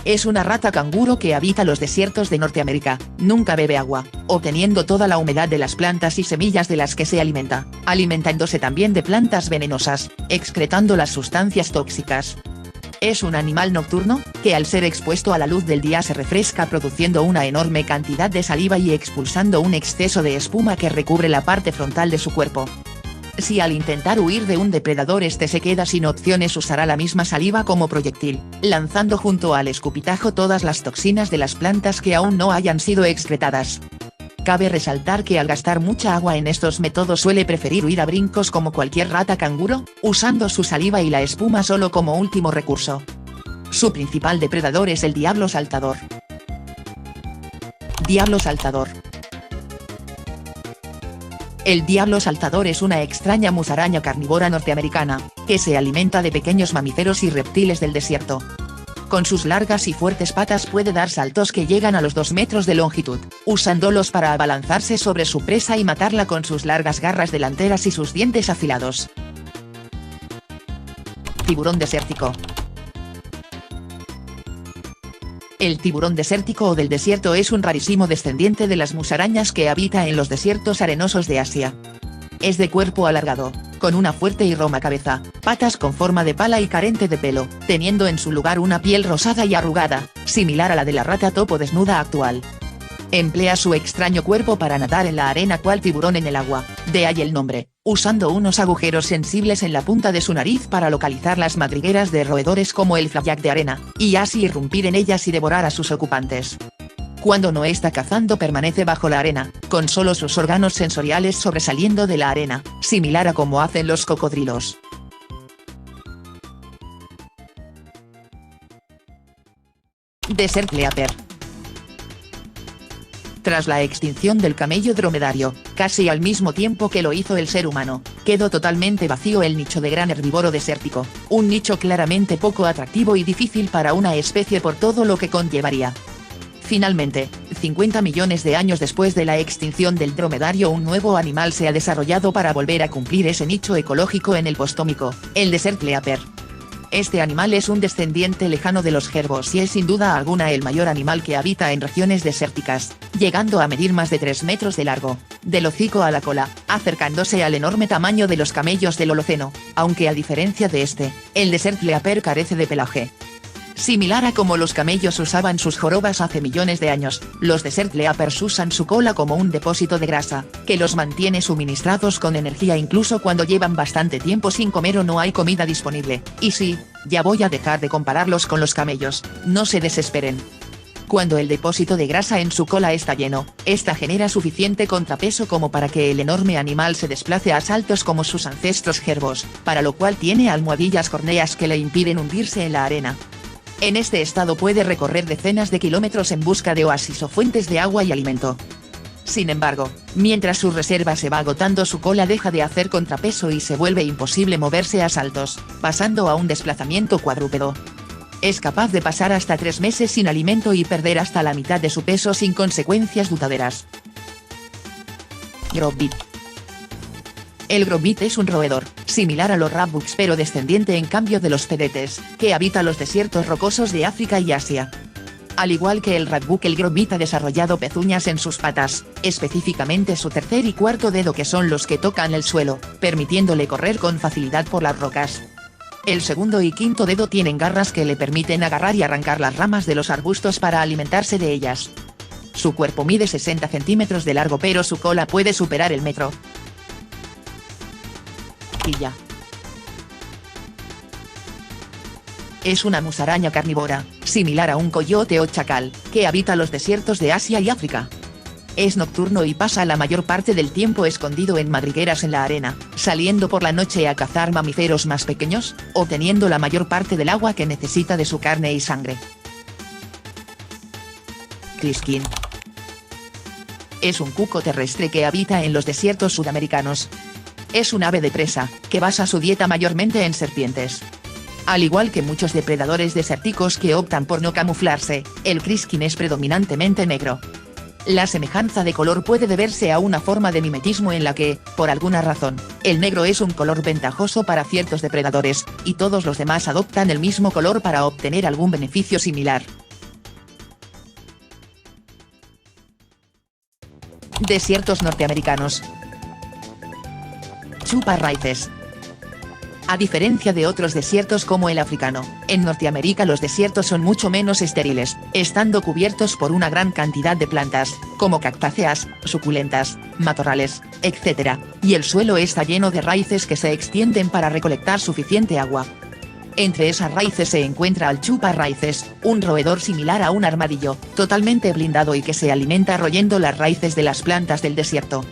Es una rata canguro que habita los desiertos de Norteamérica, nunca bebe agua, obteniendo toda la humedad de las plantas y semillas de las que se alimenta, alimentándose también de plantas venenosas, excretando las sustancias tóxicas. Es un animal nocturno, que al ser expuesto a la luz del día se refresca produciendo una enorme cantidad de saliva y expulsando un exceso de espuma que recubre la parte frontal de su cuerpo. Si al intentar huir de un depredador este se queda sin opciones, usará la misma saliva como proyectil, lanzando junto al escupitajo todas las toxinas de las plantas que aún no hayan sido excretadas. Cabe resaltar que al gastar mucha agua en estos métodos suele preferir huir a brincos como cualquier rata canguro, usando su saliva y la espuma solo como último recurso. Su principal depredador es el diablo saltador. Diablo saltador. El diablo saltador es una extraña musaraña carnívora norteamericana, que se alimenta de pequeños mamíferos y reptiles del desierto. Con sus largas y fuertes patas puede dar saltos que llegan a los 2 metros de longitud, usándolos para abalanzarse sobre su presa y matarla con sus largas garras delanteras y sus dientes afilados. Tiburón desértico. El tiburón desértico o del desierto es un rarísimo descendiente de las musarañas que habita en los desiertos arenosos de Asia. Es de cuerpo alargado, con una fuerte y roma cabeza, patas con forma de pala y carente de pelo, teniendo en su lugar una piel rosada y arrugada, similar a la de la rata topo desnuda actual. Emplea su extraño cuerpo para nadar en la arena cual tiburón en el agua, de ahí el nombre, usando unos agujeros sensibles en la punta de su nariz para localizar las madrigueras de roedores como el flapjack de arena, y así irrumpir en ellas y devorar a sus ocupantes. Cuando no está cazando permanece bajo la arena, con solo sus órganos sensoriales sobresaliendo de la arena, similar a como hacen los cocodrilos. Desert leopard. Tras la extinción del camello dromedario, casi al mismo tiempo que lo hizo el ser humano, quedó totalmente vacío el nicho de gran herbívoro desértico, un nicho claramente poco atractivo y difícil para una especie por todo lo que conllevaría. Finalmente, 50 millones de años después de la extinción del dromedario, un nuevo animal se ha desarrollado para volver a cumplir ese nicho ecológico en el postómico, el desert leopard. Este animal es un descendiente lejano de los jerbos y es sin duda alguna el mayor animal que habita en regiones desérticas, llegando a medir más de 3 metros de largo, del hocico a la cola, acercándose al enorme tamaño de los camellos del Holoceno, aunque a diferencia de este, el desert leopard carece de pelaje. Similar a como los camellos usaban sus jorobas hace millones de años, los desert leopards usan su cola como un depósito de grasa, que los mantiene suministrados con energía incluso cuando llevan bastante tiempo sin comer o no hay comida disponible. Y sí, ya voy a dejar de compararlos con los camellos, no se desesperen. Cuando el depósito de grasa en su cola está lleno, esta genera suficiente contrapeso como para que el enorme animal se desplace a saltos como sus ancestros jerbos, para lo cual tiene almohadillas córneas que le impiden hundirse en la arena. En este estado puede recorrer decenas de kilómetros en busca de oasis o fuentes de agua y alimento. Sin embargo, mientras su reserva se va agotando, su cola deja de hacer contrapeso y se vuelve imposible moverse a saltos, pasando a un desplazamiento cuadrúpedo. Es capaz de pasar hasta 3 meses sin alimento y perder hasta la mitad de su peso sin consecuencias duraderas. Grobit. El grobit es un roedor, similar a los ratbugs pero descendiente en cambio de los cedetes, que habita los desiertos rocosos de África y Asia. Al igual que el ratbug, el grobit ha desarrollado pezuñas en sus patas, específicamente su tercer y cuarto dedo, que son los que tocan el suelo, permitiéndole correr con facilidad por las rocas. El segundo y quinto dedo tienen garras que le permiten agarrar y arrancar las ramas de los arbustos para alimentarse de ellas. Su cuerpo mide 60 centímetros de largo pero su cola puede superar el metro. Quilla. Es una musaraña carnívora, similar a un coyote o chacal, que habita los desiertos de Asia y África. Es nocturno y pasa la mayor parte del tiempo escondido en madrigueras en la arena, saliendo por la noche a cazar mamíferos más pequeños, obteniendo la mayor parte del agua que necesita de su carne y sangre. Criskin. Es un cuco terrestre que habita en los desiertos sudamericanos. Es un ave de presa, que basa su dieta mayormente en serpientes. Al igual que muchos depredadores desérticos que optan por no camuflarse, el criskin es predominantemente negro. La semejanza de color puede deberse a una forma de mimetismo en la que, por alguna razón, el negro es un color ventajoso para ciertos depredadores, y todos los demás adoptan el mismo color para obtener algún beneficio similar. Desiertos norteamericanos. Chupa raíces. A diferencia de otros desiertos como el africano, en Norteamérica los desiertos son mucho menos estériles, estando cubiertos por una gran cantidad de plantas, como cactáceas, suculentas, matorrales, etc., y el suelo está lleno de raíces que se extienden para recolectar suficiente agua. Entre esas raíces se encuentra el chupa raíces, un roedor similar a un armadillo, totalmente blindado y que se alimenta royendo las raíces de las plantas del desierto.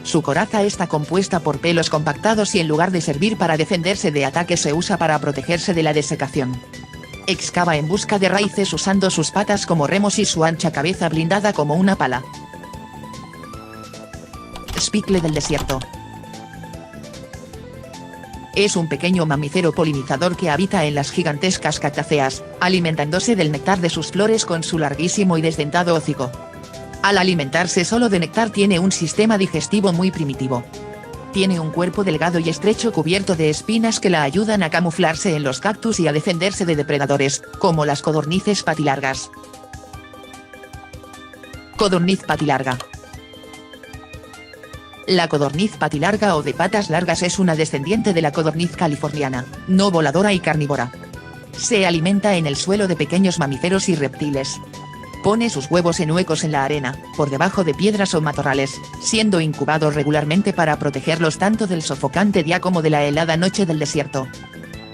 Su coraza está compuesta por pelos compactados y en lugar de servir para defenderse de ataques se usa para protegerse de la desecación. Excava en busca de raíces usando sus patas como remos y su ancha cabeza blindada como una pala. Spicle del desierto. Es un pequeño mamífero polinizador que habita en las gigantescas cactáceas, alimentándose del néctar de sus flores con su larguísimo y desdentado hocico. Al alimentarse solo de néctar tiene un sistema digestivo muy primitivo. Tiene un cuerpo delgado y estrecho cubierto de espinas que la ayudan a camuflarse en los cactus y a defenderse de depredadores, como las codornices patilargas. Codorniz patilarga. La codorniz patilarga o de patas largas es una descendiente de la codorniz californiana, no voladora y carnívora. Se alimenta en el suelo de pequeños mamíferos y reptiles. Pone sus huevos en huecos en la arena, por debajo de piedras o matorrales, siendo incubados regularmente para protegerlos tanto del sofocante día como de la helada noche del desierto.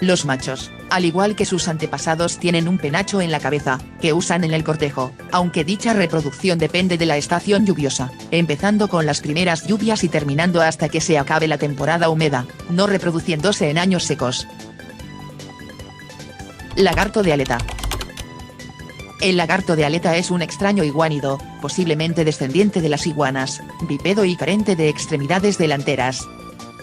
Los machos, al igual que sus antepasados, tienen un penacho en la cabeza, que usan en el cortejo, aunque dicha reproducción depende de la estación lluviosa, empezando con las primeras lluvias y terminando hasta que se acabe la temporada húmeda, no reproduciéndose en años secos. Lagarto de aleta. El lagarto de aleta es un extraño iguánido, posiblemente descendiente de las iguanas, bípedo y carente de extremidades delanteras.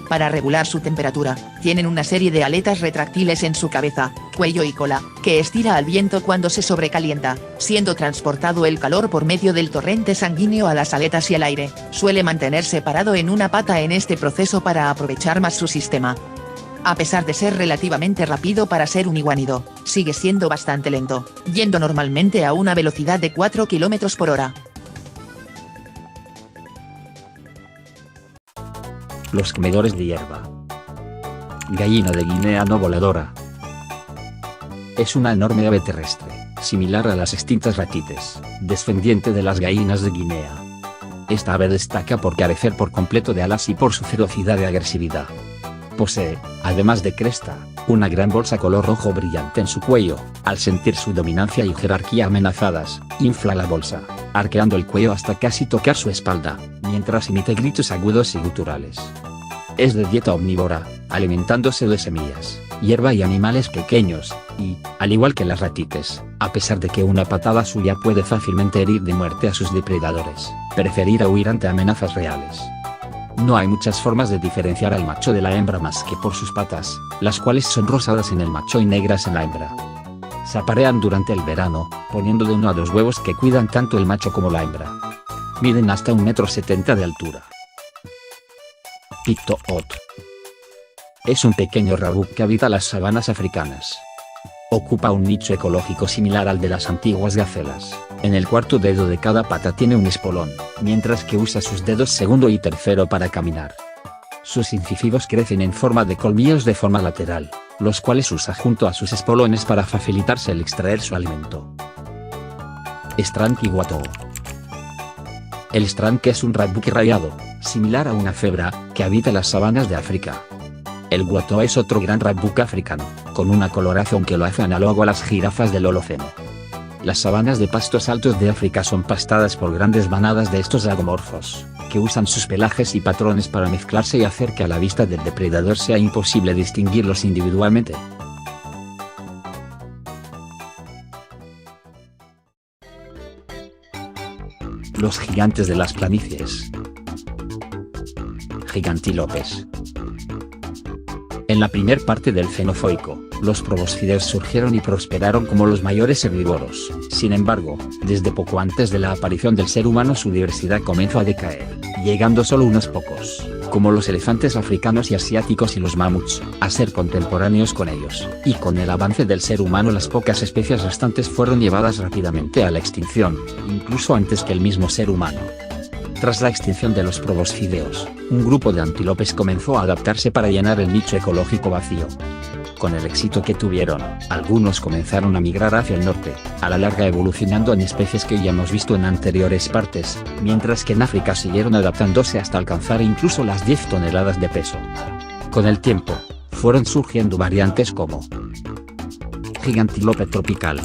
Para regular su temperatura, tienen una serie de aletas retráctiles en su cabeza, cuello y cola, que estira al viento cuando se sobrecalienta, siendo transportado el calor por medio del torrente sanguíneo a las aletas y al aire. Suele mantenerse parado en una pata en este proceso para aprovechar más su sistema. A pesar de ser relativamente rápido para ser un iguánido, sigue siendo bastante lento, yendo normalmente a una velocidad de 4 km por hora. Los comedores de hierba. Gallina de Guinea no voladora. Es una enorme ave terrestre, similar a las extintas ratites, descendiente de las gallinas de Guinea. Esta ave destaca por carecer por completo de alas y por su ferocidad y agresividad. Posee, además de cresta, una gran bolsa color rojo brillante en su cuello. Al sentir su dominancia y jerarquía amenazadas, infla la bolsa, arqueando el cuello hasta casi tocar su espalda, mientras emite gritos agudos y guturales. Es de dieta omnívora, alimentándose de semillas, hierba y animales pequeños, y, al igual que las ratites, a pesar de que una patada suya puede fácilmente herir de muerte a sus depredadores, preferirá huir ante amenazas reales. No hay muchas formas de diferenciar al macho de la hembra más que por sus patas, las cuales son rosadas en el macho y negras en la hembra. Se aparean durante el verano, poniendo de 1 a 2 huevos que cuidan tanto el macho como la hembra. Miden hasta 1,70 m de altura. Pictoot. Es un pequeño rabú que habita las sabanas africanas. Ocupa un nicho ecológico similar al de las antiguas gacelas. En el cuarto dedo de cada pata tiene un espolón, mientras que usa sus dedos segundo y tercero para caminar. Sus incisivos crecen en forma de colmillos de forma lateral, los cuales usa junto a sus espolones para facilitarse el extraer su alimento. Stranky-Watoo. El Stranky es un rabuki rayado, similar a una cebra, que habita las sabanas de África. El Watoo es otro gran rabuki africano, con una coloración que lo hace análogo a las jirafas del Holoceno. Las sabanas de pastos altos de África son pastadas por grandes manadas de estos lagomorfos, que usan sus pelajes y patrones para mezclarse y hacer que a la vista del depredador sea imposible distinguirlos individualmente. Los gigantes de las planicies. Gigantílopes. En la primer parte del Cenozoico, los proboscideos surgieron y prosperaron como los mayores herbívoros. Sin embargo, desde poco antes de la aparición del ser humano su diversidad comenzó a decaer, llegando solo unos pocos, como los elefantes africanos y asiáticos y los mamuts, a ser contemporáneos con ellos, y con el avance del ser humano las pocas especies restantes fueron llevadas rápidamente a la extinción, incluso antes que el mismo ser humano. Tras la extinción de los proboscideos, un grupo de antílopes comenzó a adaptarse para llenar el nicho ecológico vacío. Con el éxito que tuvieron, algunos comenzaron a migrar hacia el norte, a la larga evolucionando en especies que ya hemos visto en anteriores partes, mientras que en África siguieron adaptándose hasta alcanzar incluso las 10 toneladas de peso. Con el tiempo, fueron surgiendo variantes como Gigantílope tropical.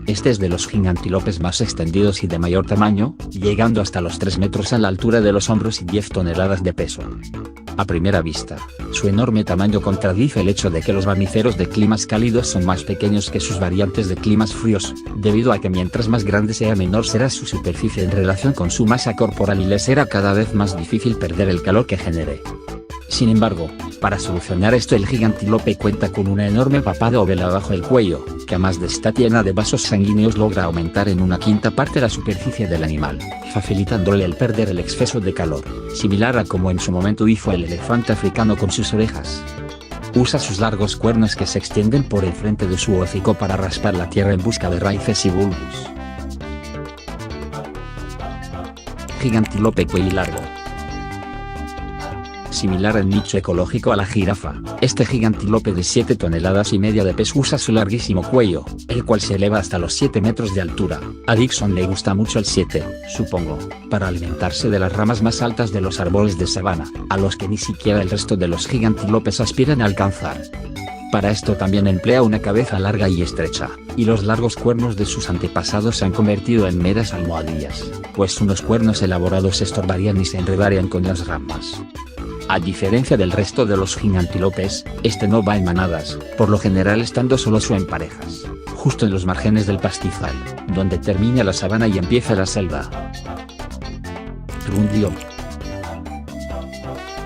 Este es de los gigantílopes más extendidos y de mayor tamaño, llegando hasta los 3 metros a la altura de los hombros y 10 toneladas de peso. A primera vista, su enorme tamaño contradice el hecho de que los mamíferos de climas cálidos son más pequeños que sus variantes de climas fríos, debido a que mientras más grande sea menor será su superficie en relación con su masa corporal y les será cada vez más difícil perder el calor que genere. Sin embargo, para solucionar esto el gigantílope cuenta con una enorme papada o vela bajo el cuello, que además de estar llena de vasos sanguíneos logra aumentar en 1/5 parte la superficie del animal, facilitándole el perder el exceso de calor, similar a como en su momento hizo el elefante africano con sus orejas. Usa sus largos cuernos que se extienden por el frente de su hocico para raspar la tierra en busca de raíces y bulbos. Gigantílope cuello largo. Similar en nicho ecológico a la jirafa, este gigantílope de 7,5 toneladas de peso usa su larguísimo cuello, el cual se eleva hasta los 7 metros de altura. A Dixon le gusta mucho el 7, supongo, para alimentarse de las ramas más altas de los árboles de sabana, a los que ni siquiera el resto de los gigantílopes aspiran a alcanzar. Para esto también emplea una cabeza larga y estrecha, y los largos cuernos de sus antepasados se han convertido en meras almohadillas, pues unos cuernos elaborados estorbarían y se enredarían con las ramas. A diferencia del resto de los gigantílopes, este no va en manadas, por lo general estando solos o en parejas, justo en los márgenes del pastizal, donde termina la sabana y empieza la selva. Rundiorn.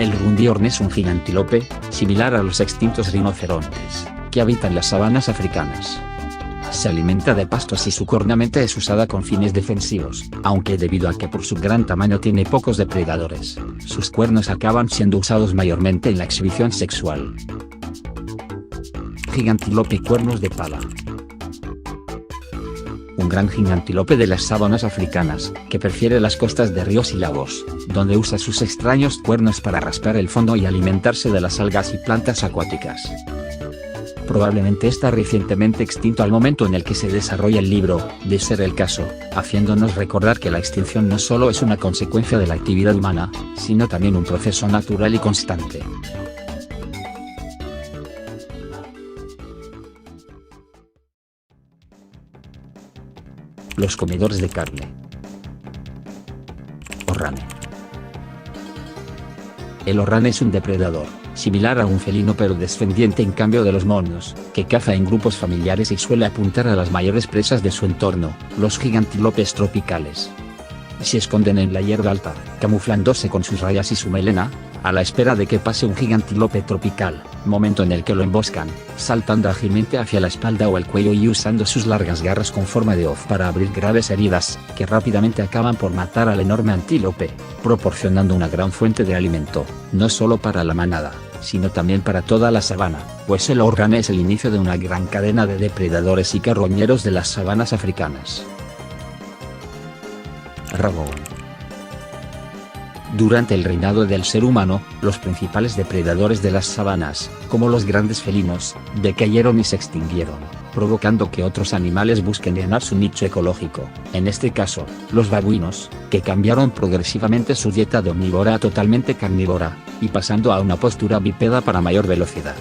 El rundiorn es un gigantílope, similar a los extintos rinocerontes, que habitan las sabanas africanas. Se alimenta de pastos y su cornamenta es usada con fines defensivos, aunque debido a que por su gran tamaño tiene pocos depredadores, sus cuernos acaban siendo usados mayormente en la exhibición sexual. Gigantílope cuernos de pala. Un gran gigantílope de las sabanas africanas, que prefiere las costas de ríos y lagos, donde usa sus extraños cuernos para raspar el fondo y alimentarse de las algas y plantas acuáticas. Probablemente está recientemente extinto al momento en el que se desarrolla el libro, de ser el caso, haciéndonos recordar que la extinción no solo es una consecuencia de la actividad humana, sino también un proceso natural y constante. Los comedores de carne. Orrane. El orrane es un depredador, similar a un felino pero descendiente en cambio de los monos, que caza en grupos familiares y suele apuntar a las mayores presas de su entorno, los gigantílopes tropicales. Se esconden en la hierba alta, camuflándose con sus rayas y su melena, a la espera de que pase un gigantílope tropical, momento en el que lo emboscan, saltando ágilmente hacia la espalda o el cuello y usando sus largas garras con forma de hoz para abrir graves heridas, que rápidamente acaban por matar al enorme antílope, proporcionando una gran fuente de alimento, no solo para la manada, sino también para toda la sabana, pues el órgano es el inicio de una gran cadena de depredadores y carroñeros de las sabanas africanas. Rabón. Durante el reinado del ser humano, los principales depredadores de las sabanas, como los grandes felinos, decayeron y se extinguieron, provocando que otros animales busquen llenar su nicho ecológico, en este caso, los babuinos, que cambiaron progresivamente su dieta de omnívora a totalmente carnívora, y pasando a una postura bípeda para mayor velocidad.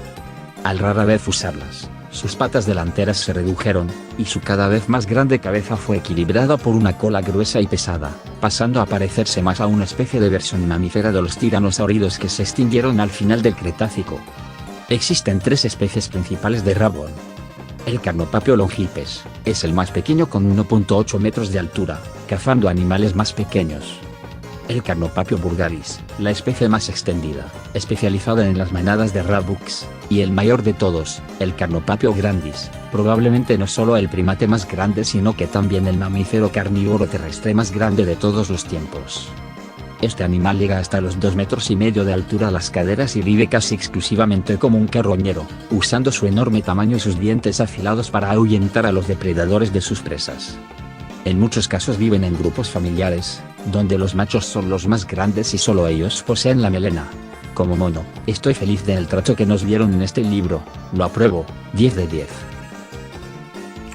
Al rara vez usarlas, sus patas delanteras se redujeron, y su cada vez más grande cabeza fue equilibrada por una cola gruesa y pesada, pasando a parecerse más a una especie de versión mamífera de los tiranosáuridos que se extinguieron al final del Cretácico. Existen tres especies principales de rabón. El Carnopapio longipes, es el más pequeño con 1.8 metros de altura, cazando animales más pequeños. El Carnopapio vulgaris, la especie más extendida, especializada en las manadas de rabuks, y el mayor de todos, el Carnopapio grandis, probablemente no solo el primate más grande sino que también el mamífero carnívoro terrestre más grande de todos los tiempos. Este animal llega hasta los 2,5 metros de altura a las caderas y vive casi exclusivamente como un carroñero, usando su enorme tamaño y sus dientes afilados para ahuyentar a los depredadores de sus presas. En muchos casos viven en grupos familiares, donde los machos son los más grandes y solo ellos poseen la melena. Como mono, estoy feliz del trato que nos dieron en este libro, lo apruebo, 10 de 10.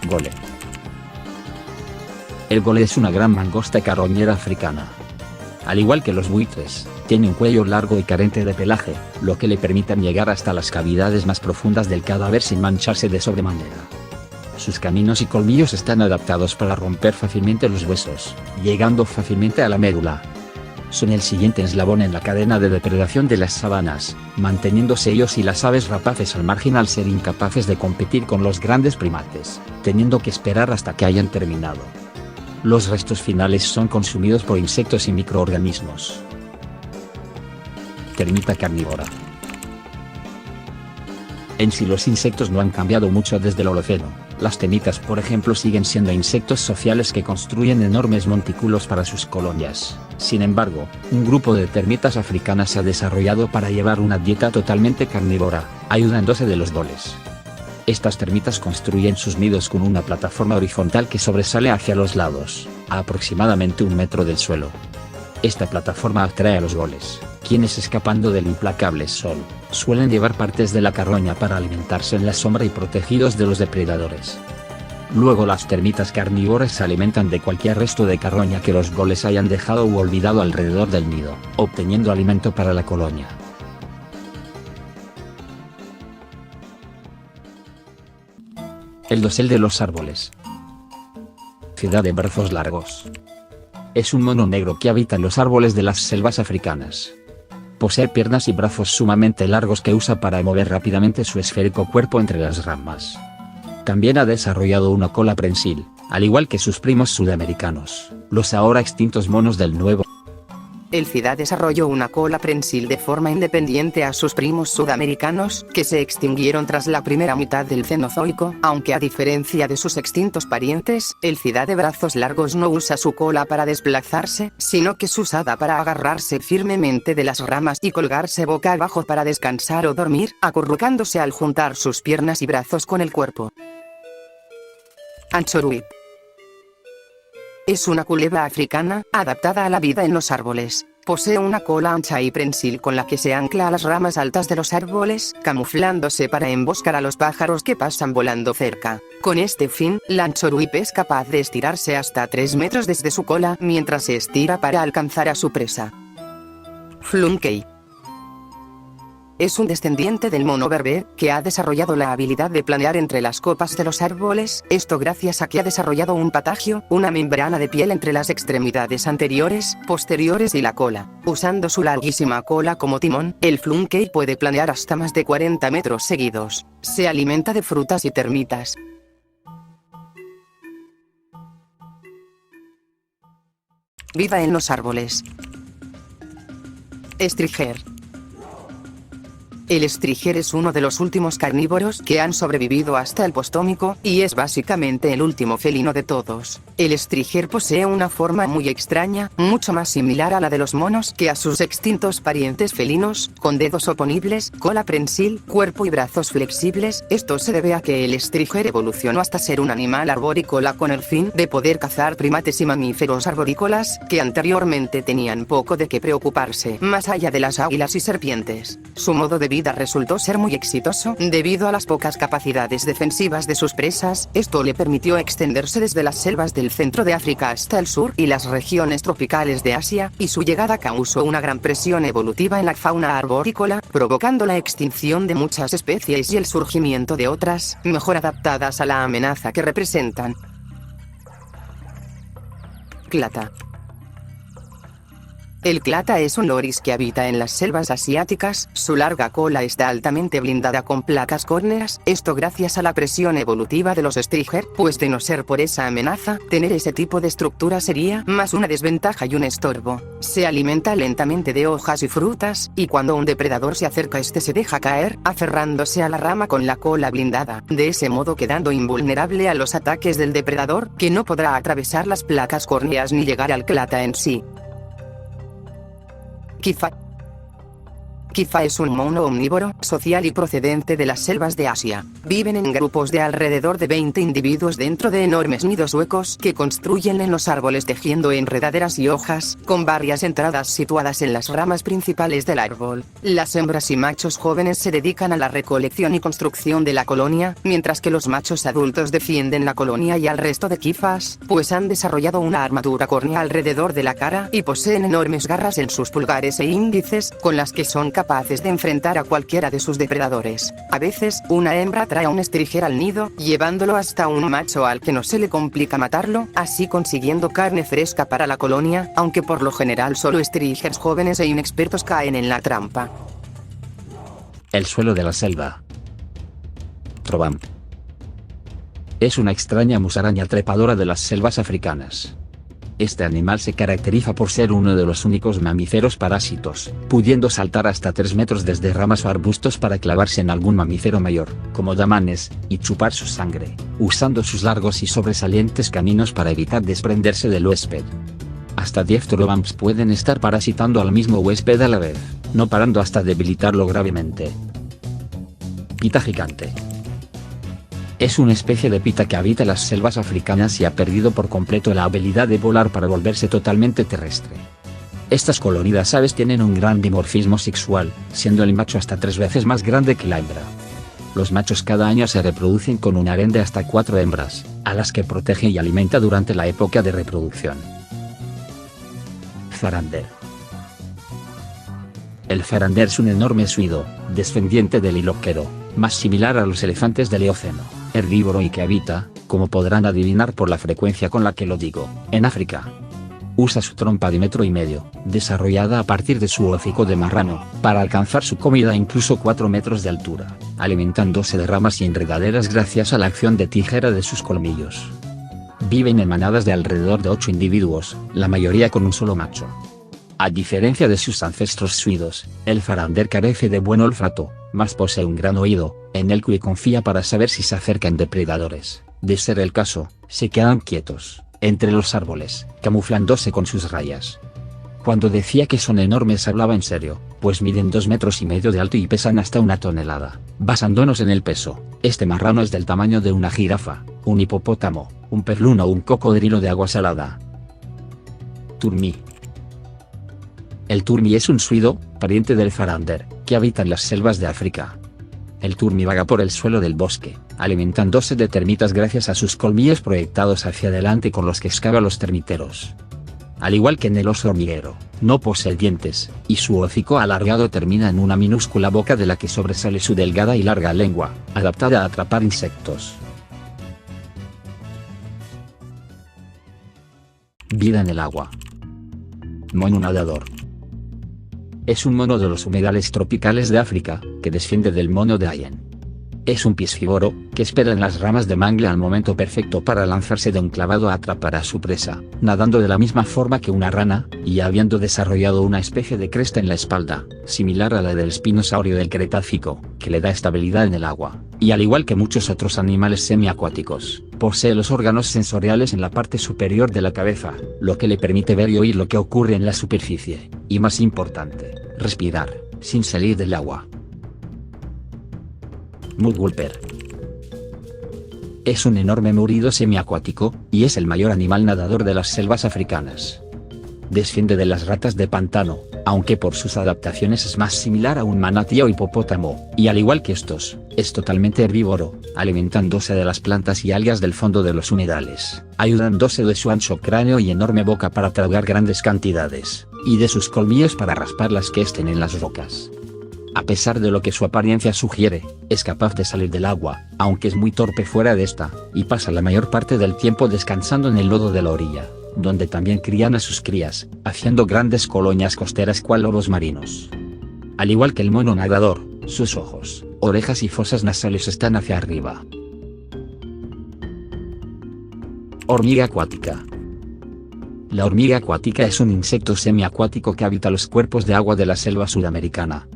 Gole. El gole es una gran mangosta carroñera africana. Al igual que los buitres, tiene un cuello largo y carente de pelaje, lo que le permite llegar hasta las cavidades más profundas del cadáver sin mancharse de sobremanera. Sus caninos y colmillos están adaptados para romper fácilmente los huesos, llegando fácilmente a la médula. Son el siguiente eslabón en la cadena de depredación de las sabanas, manteniéndose ellos y las aves rapaces al margen al ser incapaces de competir con los grandes primates, teniendo que esperar hasta que hayan terminado. Los restos finales son consumidos por insectos y microorganismos. Termita carnívora. En sí los insectos no han cambiado mucho desde el Holoceno. Las termitas por ejemplo siguen siendo insectos sociales que construyen enormes montículos para sus colonias. Sin embargo, un grupo de termitas africanas se ha desarrollado para llevar una dieta totalmente carnívora, ayudándose de los goles. Estas termitas construyen sus nidos con una plataforma horizontal que sobresale hacia los lados, a aproximadamente 1 metro del suelo. Esta plataforma atrae a los goles, quienes escapando del implacable sol, suelen llevar partes de la carroña para alimentarse en la sombra y protegidos de los depredadores. Luego las termitas carnívoras se alimentan de cualquier resto de carroña que los goles hayan dejado u olvidado alrededor del nido, obteniendo alimento para la colonia. El dosel de los árboles. Ciudad de brazos largos. Es un mono negro que habita en los árboles de las selvas africanas. Posee piernas y brazos sumamente largos que usa para mover rápidamente su esférico cuerpo entre las ramas. También ha desarrollado una cola prensil, al igual que sus primos sudamericanos, los ahora extintos monos del Nuevo. El CIDA desarrolló una cola prensil de forma independiente a sus primos sudamericanos, que se extinguieron tras la primera mitad del Cenozoico, aunque a diferencia de sus extintos parientes, el CIDA de brazos largos no usa su cola para desplazarse, sino que es usada para agarrarse firmemente de las ramas y colgarse boca abajo para descansar o dormir, acurrucándose al juntar sus piernas y brazos con el cuerpo. Anchoruip. Es una culebra africana, adaptada a la vida en los árboles. Posee una cola ancha y prensil con la que se ancla a las ramas altas de los árboles, camuflándose para emboscar a los pájaros que pasan volando cerca. Con este fin, la anchoruip es capaz de estirarse hasta 3 metros desde su cola mientras se estira para alcanzar a su presa. Flunkey. Es un descendiente del mono berber, que ha desarrollado la habilidad de planear entre las copas de los árboles, esto gracias a que ha desarrollado un patagio, una membrana de piel entre las extremidades anteriores, posteriores y la cola. Usando su larguísima cola como timón, el flunkey puede planear hasta más de 40 metros seguidos. Se alimenta de frutas y termitas. Vida en los árboles. Striger. El Striger es uno de los últimos carnívoros que han sobrevivido hasta el Postómico, y es básicamente el último felino de todos. El Striger posee una forma muy extraña, mucho más similar a la de los monos que a sus extintos parientes felinos, con dedos oponibles, cola prensil, cuerpo y brazos flexibles. Esto se debe a que el Striger evolucionó hasta ser un animal arborícola con el fin de poder cazar primates y mamíferos arborícolas, que anteriormente tenían poco de qué preocuparse, más allá de las águilas y serpientes. Su modo de vida resultó ser muy exitoso, debido a las pocas capacidades defensivas de sus presas. Esto le permitió extenderse desde las selvas del centro de África hasta el sur y las regiones tropicales de Asia, y su llegada causó una gran presión evolutiva en la fauna arborícola, provocando la extinción de muchas especies y el surgimiento de otras, mejor adaptadas a la amenaza que representan. Clata. El clata es un loris que habita en las selvas asiáticas. Su larga cola está altamente blindada con placas córneas, esto gracias a la presión evolutiva de los striger, pues de no ser por esa amenaza, tener ese tipo de estructura sería más una desventaja y un estorbo. Se alimenta lentamente de hojas y frutas, y cuando un depredador se acerca este se deja caer, aferrándose a la rama con la cola blindada, de ese modo quedando invulnerable a los ataques del depredador, que no podrá atravesar las placas córneas ni llegar al clata en sí. Kifa. Kifa es un mono omnívoro, social y procedente de las selvas de Asia. Viven en grupos de alrededor de 20 individuos dentro de enormes nidos huecos que construyen en los árboles tejiendo enredaderas y hojas, con varias entradas situadas en las ramas principales del árbol. Las hembras y machos jóvenes se dedican a la recolección y construcción de la colonia, mientras que los machos adultos defienden la colonia y al resto de kifas, pues han desarrollado una armadura córnea alrededor de la cara y poseen enormes garras en sus pulgares e índices, con las que son capaces de enfrentar a cualquiera de sus depredadores. A veces, una hembra trae a un striger al nido, llevándolo hasta un macho al que no se le complica matarlo, así consiguiendo carne fresca para la colonia, aunque por lo general solo strigers jóvenes e inexpertos caen en la trampa. El suelo de la selva. Trobamp. Es una extraña musaraña trepadora de las selvas africanas. Este animal se caracteriza por ser uno de los únicos mamíferos parásitos, pudiendo saltar hasta 3 metros desde ramas o arbustos para clavarse en algún mamífero mayor, como damanes, y chupar su sangre, usando sus largos y sobresalientes caninos para evitar desprenderse del huésped. Hasta 10 trobamps pueden estar parasitando al mismo huésped a la vez, no parando hasta debilitarlo gravemente. Pita gigante. Es una especie de pita que habita las selvas africanas y ha perdido por completo la habilidad de volar para volverse totalmente terrestre. Estas coloridas aves tienen un gran dimorfismo sexual, siendo el macho hasta 3 veces más grande que la hembra. Los machos cada año se reproducen con un harén de hasta 4 hembras, a las que protege y alimenta durante la época de reproducción. Farander. El farander es un enorme suido, descendiente del iloquero, más similar a los elefantes del Eoceno, herbívoro y que habita, como podrán adivinar por la frecuencia con la que lo digo, en África. Usa su trompa de 1,5 metros, desarrollada a partir de su hocico de marrano, para alcanzar su comida a incluso 4 metros de altura, alimentándose de ramas y enredaderas gracias a la acción de tijera de sus colmillos. Viven en manadas de alrededor de 8 individuos, la mayoría con un solo macho. A diferencia de sus ancestros suidos, el farander carece de buen olfato, mas posee un gran oído, en el que confía para saber si se acercan depredadores. De ser el caso, se quedan quietos, entre los árboles, camuflándose con sus rayas. Cuando decía que son enormes hablaba en serio, pues miden 2,5 metros de alto y pesan hasta 1 tonelada. Basándonos en el peso, este marrano es del tamaño de una jirafa, un hipopótamo, un pez luna o un cocodrilo de agua salada. Turmí. El turmí es un suido, pariente del farander, que habita en las selvas de África. El turmí vaga por el suelo del bosque, alimentándose de termitas gracias a sus colmillos proyectados hacia adelante con los que excava los termiteros. Al igual que en el oso hormiguero, no posee dientes, y su hocico alargado termina en una minúscula boca de la que sobresale su delgada y larga lengua, adaptada a atrapar insectos. Vida en el agua. Mono nadador. Es un mono de los humedales tropicales de África, que desciende del mono de Ayen. Es un piscívoro, que espera en las ramas de mangle al momento perfecto para lanzarse de un clavado a atrapar a su presa, nadando de la misma forma que una rana, y habiendo desarrollado una especie de cresta en la espalda, similar a la del espinosaurio del Cretácico, que le da estabilidad en el agua, y al igual que muchos otros animales semiacuáticos, posee los órganos sensoriales en la parte superior de la cabeza, lo que le permite ver y oír lo que ocurre en la superficie, y más importante, respirar, sin salir del agua. Mudwalper. Es un enorme murido semiacuático, y es el mayor animal nadador de las selvas africanas. Desciende de las ratas de pantano, aunque por sus adaptaciones es más similar a un manatí o hipopótamo, y al igual que estos, es totalmente herbívoro, alimentándose de las plantas y algas del fondo de los humedales, ayudándose de su ancho cráneo y enorme boca para tragar grandes cantidades, y de sus colmillos para raspar las que estén en las rocas. A pesar de lo que su apariencia sugiere, es capaz de salir del agua, aunque es muy torpe fuera de esta, y pasa la mayor parte del tiempo descansando en el lodo de la orilla, donde también crían a sus crías, haciendo grandes colonias costeras cual lobos marinos. Al igual que el mono nadador, sus ojos, orejas y fosas nasales están hacia arriba. Hormiga acuática. La hormiga acuática es un insecto semiacuático que habita los cuerpos de agua de la selva sudamericana.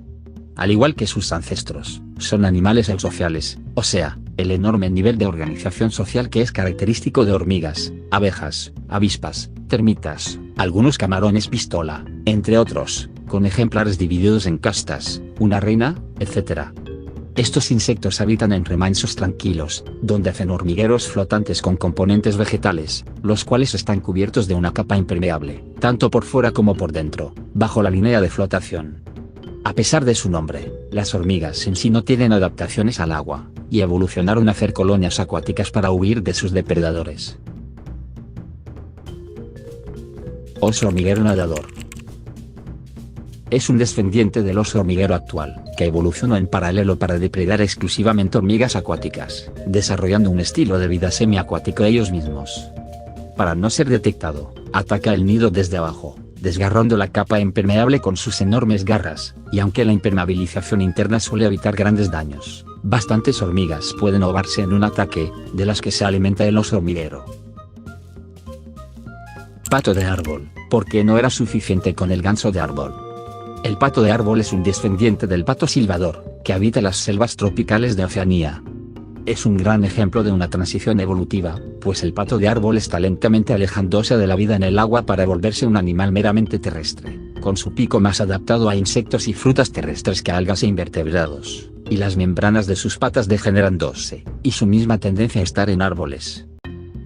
Al igual que sus ancestros, son animales eusociales, o sea, el enorme nivel de organización social que es característico de hormigas, abejas, avispas, termitas, algunos camarones pistola, entre otros, con ejemplares divididos en castas, una reina, etc. Estos insectos habitan en remansos tranquilos, donde hacen hormigueros flotantes con componentes vegetales, los cuales están cubiertos de una capa impermeable, tanto por fuera como por dentro, bajo la línea de flotación. A pesar de su nombre, las hormigas en sí no tienen adaptaciones al agua, y evolucionaron a hacer colonias acuáticas para huir de sus depredadores. Oso hormiguero nadador. Es un descendiente del oso hormiguero actual, que evolucionó en paralelo para depredar exclusivamente hormigas acuáticas, desarrollando un estilo de vida semiacuático ellos mismos. Para no ser detectado, ataca el nido desde abajo, desgarrando la capa impermeable con sus enormes garras, y aunque la impermeabilización interna suele evitar grandes daños, bastantes hormigas pueden ahogarse en un ataque, de las que se alimenta el oso hormiguero. Pato de árbol, porque no era suficiente con el ganso de árbol. El pato de árbol es un descendiente del pato silbador, que habita las selvas tropicales de Oceanía. Es un gran ejemplo de una transición evolutiva, pues el pato de árbol está lentamente alejándose de la vida en el agua para volverse un animal meramente terrestre, con su pico más adaptado a insectos y frutas terrestres que a algas e invertebrados, y las membranas de sus patas degenerándose, y su misma tendencia a estar en árboles.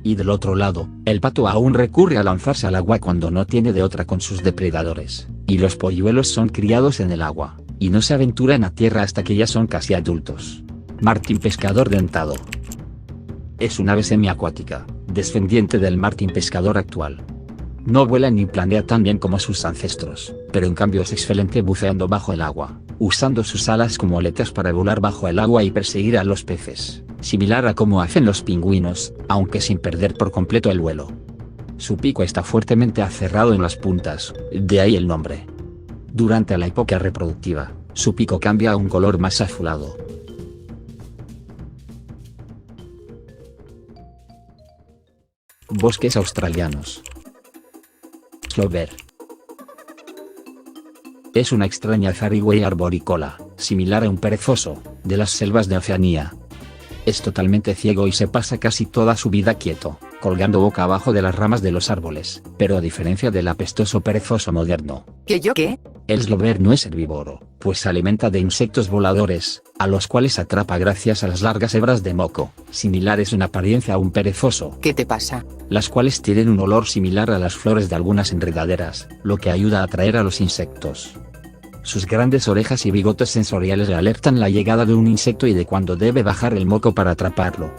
Y del otro lado, el pato aún recurre a lanzarse al agua cuando no tiene de otra con sus depredadores, y los polluelos son criados en el agua, y no se aventuran a tierra hasta que ya son casi adultos. Martín pescador dentado. Es un ave semiacuática, descendiente del martín pescador actual. No vuela ni planea tan bien como sus ancestros, pero en cambio es excelente buceando bajo el agua, usando sus alas como aletas para volar bajo el agua y perseguir a los peces, similar a como hacen los pingüinos, aunque sin perder por completo el vuelo. Su pico está fuertemente aferrado en las puntas, de ahí el nombre. Durante la época reproductiva, su pico cambia a un color más azulado. Bosques australianos. Slover. Es una extraña zarigüey arborícola, similar a un perezoso, de las selvas de Oceanía. Es totalmente ciego y se pasa casi toda su vida quieto, colgando boca abajo de las ramas de los árboles, pero a diferencia del apestoso perezoso moderno. ¿Qué yo qué? El slover no es herbívoro, pues se alimenta de insectos voladores, a los cuales atrapa gracias a las largas hebras de moco, similares en apariencia a un perezoso. ¿Qué te pasa? Las cuales tienen un olor similar a las flores de algunas enredaderas, lo que ayuda a atraer a los insectos. Sus grandes orejas y bigotes sensoriales le alertan la llegada de un insecto y de cuándo debe bajar el moco para atraparlo.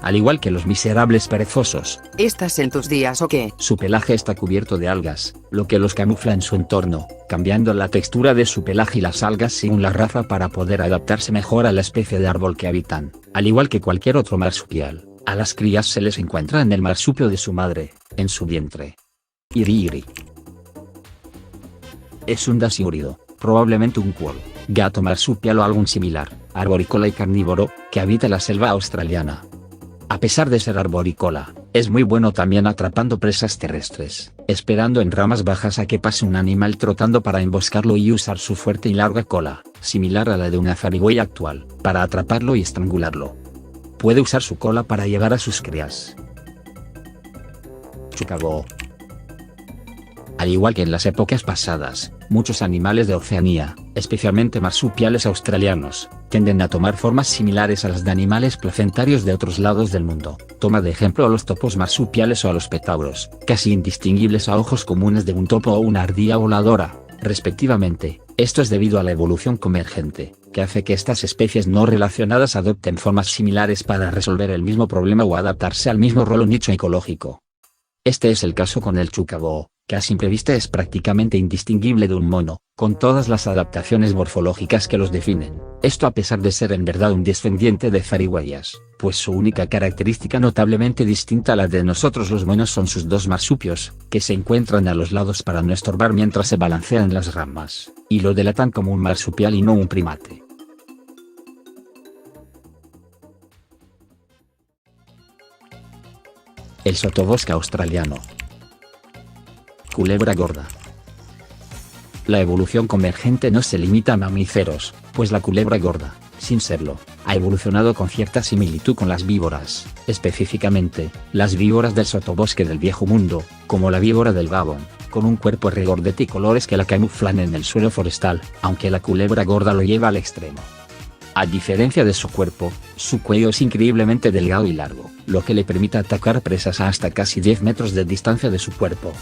Al igual que los miserables perezosos, ¿Estás en tus días o qué? su pelaje está cubierto de algas, lo que los camufla en su entorno, cambiando la textura de su pelaje y las algas según la raza para poder adaptarse mejor a la especie de árbol que habitan. Al igual que cualquier otro marsupial, a las crías se les encuentra en el marsupio de su madre, en su vientre. Iri. Es un dasiúrido, probablemente un cuol, gato marsupial o algún similar, arborícola y carnívoro, que habita la selva australiana. A pesar de ser arborícola, es muy bueno también atrapando presas terrestres, esperando en ramas bajas a que pase un animal trotando para emboscarlo y usar su fuerte y larga cola, similar a la de una zarigüeya actual, para atraparlo y estrangularlo. Puede usar su cola para llevar a sus crías. Chukaboo. Al igual que en las épocas pasadas, muchos animales de Oceanía, especialmente marsupiales australianos, tienden a tomar formas similares a las de animales placentarios de otros lados del mundo. Toma de ejemplo a los topos marsupiales o a los petauros, casi indistinguibles a ojos comunes de un topo o una ardilla voladora, respectivamente. Esto es debido a la evolución convergente, que hace que estas especies no relacionadas adopten formas similares para resolver el mismo problema o adaptarse al mismo rol o nicho ecológico. Este es el caso con el chukaboo, que a simple vista es prácticamente indistinguible de un mono, con todas las adaptaciones morfológicas que los definen. Esto a pesar de ser en verdad un descendiente de zarigüeyas, pues su única característica notablemente distinta a la de nosotros los monos son sus dos marsupios, que se encuentran a los lados para no estorbar mientras se balancean en las ramas, y lo delatan como un marsupial y no un primate. El sotobosque australiano. Culebra gorda. La evolución convergente no se limita a mamíferos, pues la culebra gorda, sin serlo, ha evolucionado con cierta similitud con las víboras, específicamente, las víboras del sotobosque del Viejo Mundo, como la víbora del Gabón, con un cuerpo regordete y colores que la camuflan en el suelo forestal, aunque la culebra gorda lo lleva al extremo. A diferencia de su cuerpo, su cuello es increíblemente delgado y largo, lo que le permite atacar presas a hasta casi 10 metros de distancia de su cuerpo.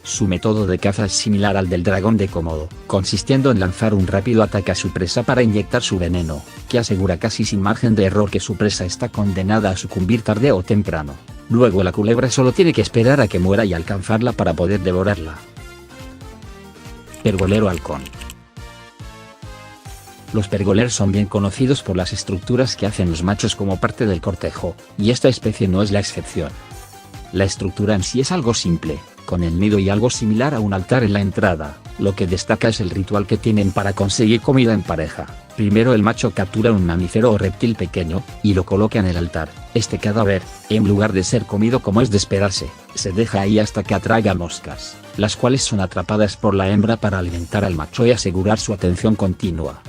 Su método de caza es similar al del dragón de Komodo, consistiendo en lanzar un rápido ataque a su presa para inyectar su veneno, que asegura casi sin margen de error que su presa está condenada a sucumbir tarde o temprano. Luego la culebra solo tiene que esperar a que muera y alcanzarla para poder devorarla. Pergolero halcón. Los pergoleros son bien conocidos por las estructuras que hacen los machos como parte del cortejo, y esta especie no es la excepción. La estructura en sí es algo simple, con el nido y algo similar a un altar en la entrada. Lo que destaca es el ritual que tienen para conseguir comida en pareja. Primero el macho captura un mamífero o reptil pequeño, y lo coloca en el altar. Este cadáver, en lugar de ser comido como es de esperarse, se deja ahí hasta que atraiga moscas, las cuales son atrapadas por la hembra para alimentar al macho y asegurar su atención continua.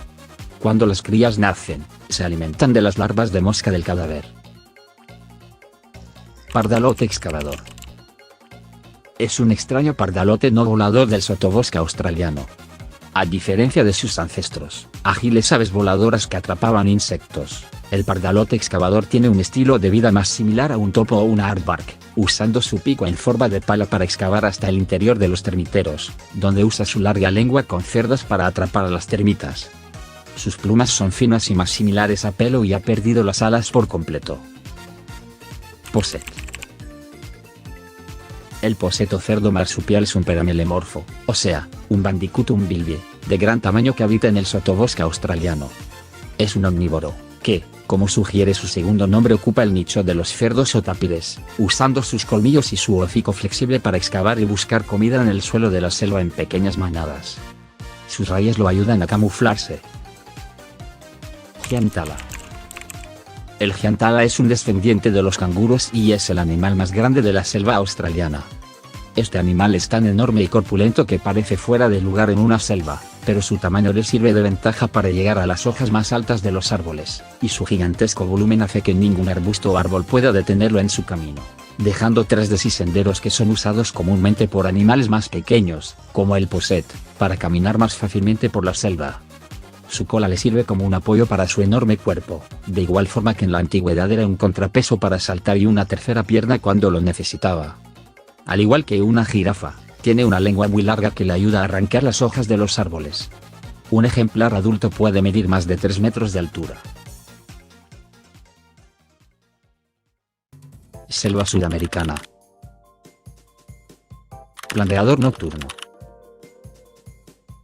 Cuando las crías nacen, se alimentan de las larvas de mosca del cadáver. Pardalote excavador. Es un extraño pardalote no volador del sotobosque australiano. A diferencia de sus ancestros, ágiles aves voladoras que atrapaban insectos, el pardalote excavador tiene un estilo de vida más similar a un topo o una aardvark, usando su pico en forma de pala para excavar hasta el interior de los termiteros, donde usa su larga lengua con cerdas para atrapar a las termitas. Sus plumas son finas y más similares a pelo y ha perdido las alas por completo. Posset. El posset o cerdo marsupial es un peramelemorfo, o sea, un bandicutum bilbie, de gran tamaño que habita en el sotobosque australiano. Es un omnívoro, que, como sugiere su segundo nombre, ocupa el nicho de los cerdos o tapires, usando sus colmillos y su hocico flexible para excavar y buscar comida en el suelo de la selva en pequeñas manadas. Sus rayas lo ayudan a camuflarse. Giantala. El giantala es un descendiente de los canguros y es el animal más grande de la selva australiana. Este animal es tan enorme y corpulento que parece fuera de lugar en una selva, pero su tamaño le sirve de ventaja para llegar a las hojas más altas de los árboles, y su gigantesco volumen hace que ningún arbusto o árbol pueda detenerlo en su camino, dejando tras de sí senderos que son usados comúnmente por animales más pequeños, como el posset, para caminar más fácilmente por la selva. Su cola le sirve como un apoyo para su enorme cuerpo, de igual forma que en la antigüedad era un contrapeso para saltar y una tercera pierna cuando lo necesitaba. Al igual que una jirafa, tiene una lengua muy larga que le ayuda a arrancar las hojas de los árboles. Un ejemplar adulto puede medir más de 3 metros de altura. Selva sudamericana. Planeador nocturno.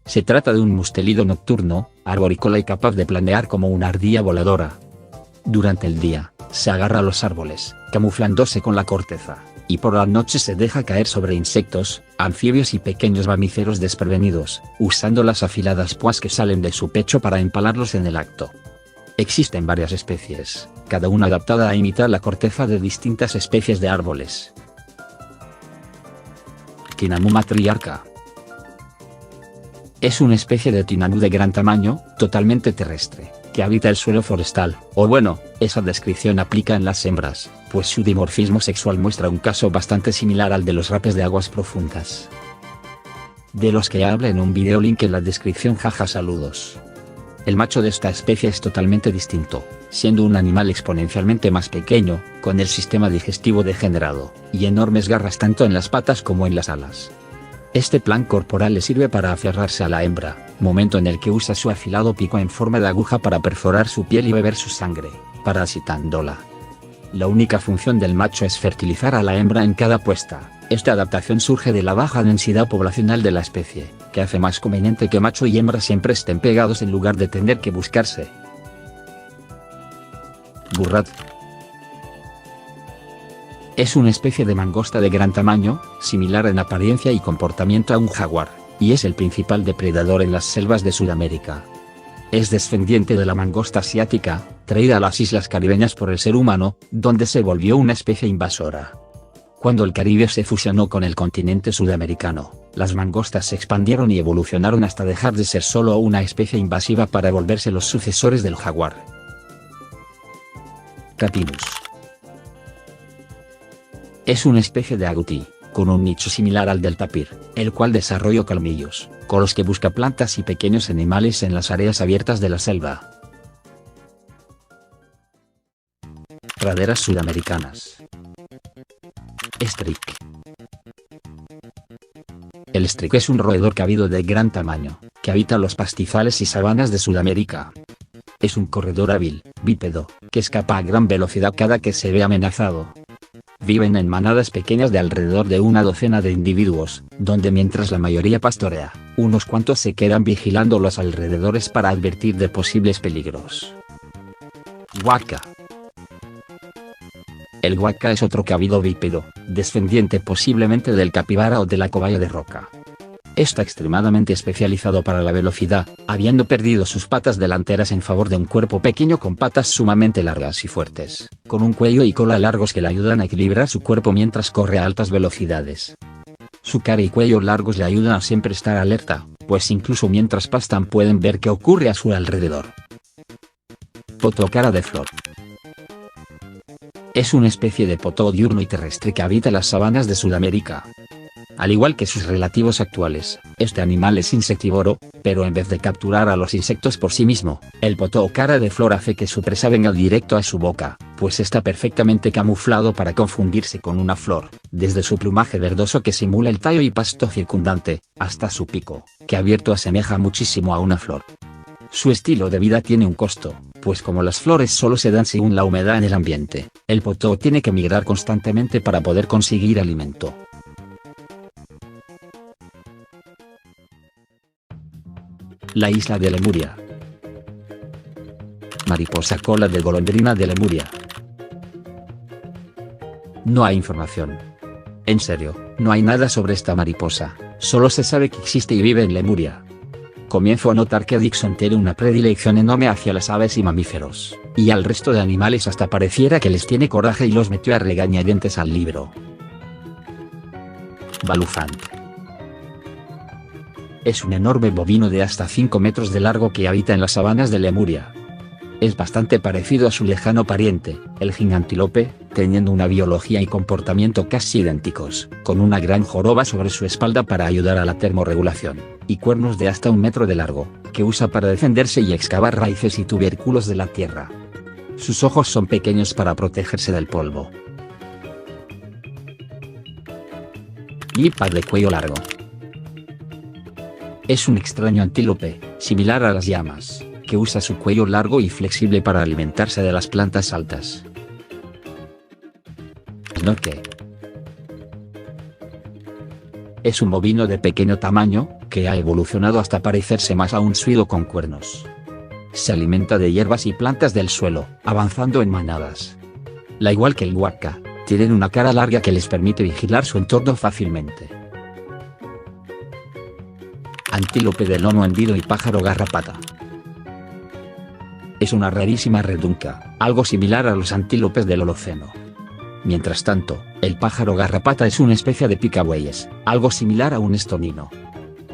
Se trata de un mustélido nocturno, arborícola y capaz de planear como una ardilla voladora. Durante el día, se agarra a los árboles, camuflándose con la corteza, y por la noche se deja caer sobre insectos, anfibios y pequeños mamíferos desprevenidos, usando las afiladas púas que salen de su pecho para empalarlos en el acto. Existen varias especies, cada una adaptada a imitar la corteza de distintas especies de árboles. Tinamú matriarca. Es una especie de tinamú de gran tamaño, totalmente terrestre, que habita el suelo forestal, o bueno, esa descripción aplica en las hembras, pues su dimorfismo sexual muestra un caso bastante similar al de los rapes de aguas profundas. De los que habla en un video link en la descripción, jaja, saludos. El macho de esta especie es totalmente distinto, siendo un animal exponencialmente más pequeño, con el sistema digestivo degenerado, y enormes garras tanto en las patas como en las alas. Este plan corporal le sirve para aferrarse a la hembra, momento en el que usa su afilado pico en forma de aguja para perforar su piel y beber su sangre, parasitándola. La única función del macho es fertilizar a la hembra en cada puesta. Esta adaptación surge de la baja densidad poblacional de la especie, que hace más conveniente que macho y hembra siempre estén pegados en lugar de tener que buscarse. Burrat. Es una especie de mangosta de gran tamaño, similar en apariencia y comportamiento a un jaguar, y es el principal depredador en las selvas de Sudamérica. Es descendiente de la mangosta asiática, traída a las islas caribeñas por el ser humano, donde se volvió una especie invasora. Cuando el Caribe se fusionó con el continente sudamericano, las mangostas se expandieron y evolucionaron hasta dejar de ser solo una especie invasiva para volverse los sucesores del jaguar. Capinus. Es una especie de agouti, con un nicho similar al del tapir, el cual desarrolla colmillos, con los que busca plantas y pequeños animales en las áreas abiertas de la selva. Praderas sudamericanas. Strik. El strik es un roedor cabido de gran tamaño, que habita los pastizales y sabanas de Sudamérica. Es un corredor hábil, bípedo, que escapa a gran velocidad cada que se ve amenazado. Viven en manadas pequeñas de alrededor de una docena de individuos, donde mientras la mayoría pastorea, unos cuantos se quedan vigilando los alrededores para advertir de posibles peligros. Huaca. El huaca es otro cabido bípedo, descendiente posiblemente del capibara o de la cobaya de roca. Está extremadamente especializado para la velocidad, habiendo perdido sus patas delanteras en favor de un cuerpo pequeño con patas sumamente largas y fuertes, con un cuello y cola largos que le ayudan a equilibrar su cuerpo mientras corre a altas velocidades. Su cara y cuello largos le ayudan a siempre estar alerta, pues incluso mientras pastan pueden ver qué ocurre a su alrededor. Potó cara de flor. Es una especie de potó diurno y terrestre que habita las sabanas de Sudamérica. Al igual que sus relativos actuales, este animal es insectívoro, pero en vez de capturar a los insectos por sí mismo, el potó o cara de flor hace que su presa venga directo a su boca, pues está perfectamente camuflado para confundirse con una flor, desde su plumaje verdoso que simula el tallo y pasto circundante, hasta su pico, que abierto asemeja muchísimo a una flor. Su estilo de vida tiene un costo, pues como las flores solo se dan según la humedad en el ambiente, el potó tiene que migrar constantemente para poder conseguir alimento. La isla de Lemuria. Mariposa cola de golondrina de Lemuria. No hay información. En serio, no hay nada sobre esta mariposa, solo se sabe que existe y vive en Lemuria. Comienzo a notar que Dixon tiene una predilección enorme hacia las aves y mamíferos, y al resto de animales hasta pareciera que les tiene coraje y los metió a regañadientes al libro. Balufant. Es un enorme bovino de hasta 5 metros de largo que habita en las sabanas de Lemuria. Es bastante parecido a su lejano pariente, el gigantílope, teniendo una biología y comportamiento casi idénticos, con una gran joroba sobre su espalda para ayudar a la termorregulación, y cuernos de hasta 1 metro de largo, que usa para defenderse y excavar raíces y tubérculos de la tierra. Sus ojos son pequeños para protegerse del polvo. Guipa de cuello largo. Es un extraño antílope, similar a las llamas, que usa su cuello largo y flexible para alimentarse de las plantas altas. Snorke. Es un bovino de pequeño tamaño, que ha evolucionado hasta parecerse más a un suido con cuernos. Se alimenta de hierbas y plantas del suelo, avanzando en manadas. Al igual que el huaca, tienen una cara larga que les permite vigilar su entorno fácilmente. Antílope de lomo hendido y pájaro garrapata. es una rarísima redunca, algo similar a los antílopes del Holoceno. Mientras tanto, el pájaro garrapata es una especie de picabueyes, algo similar a un estonino.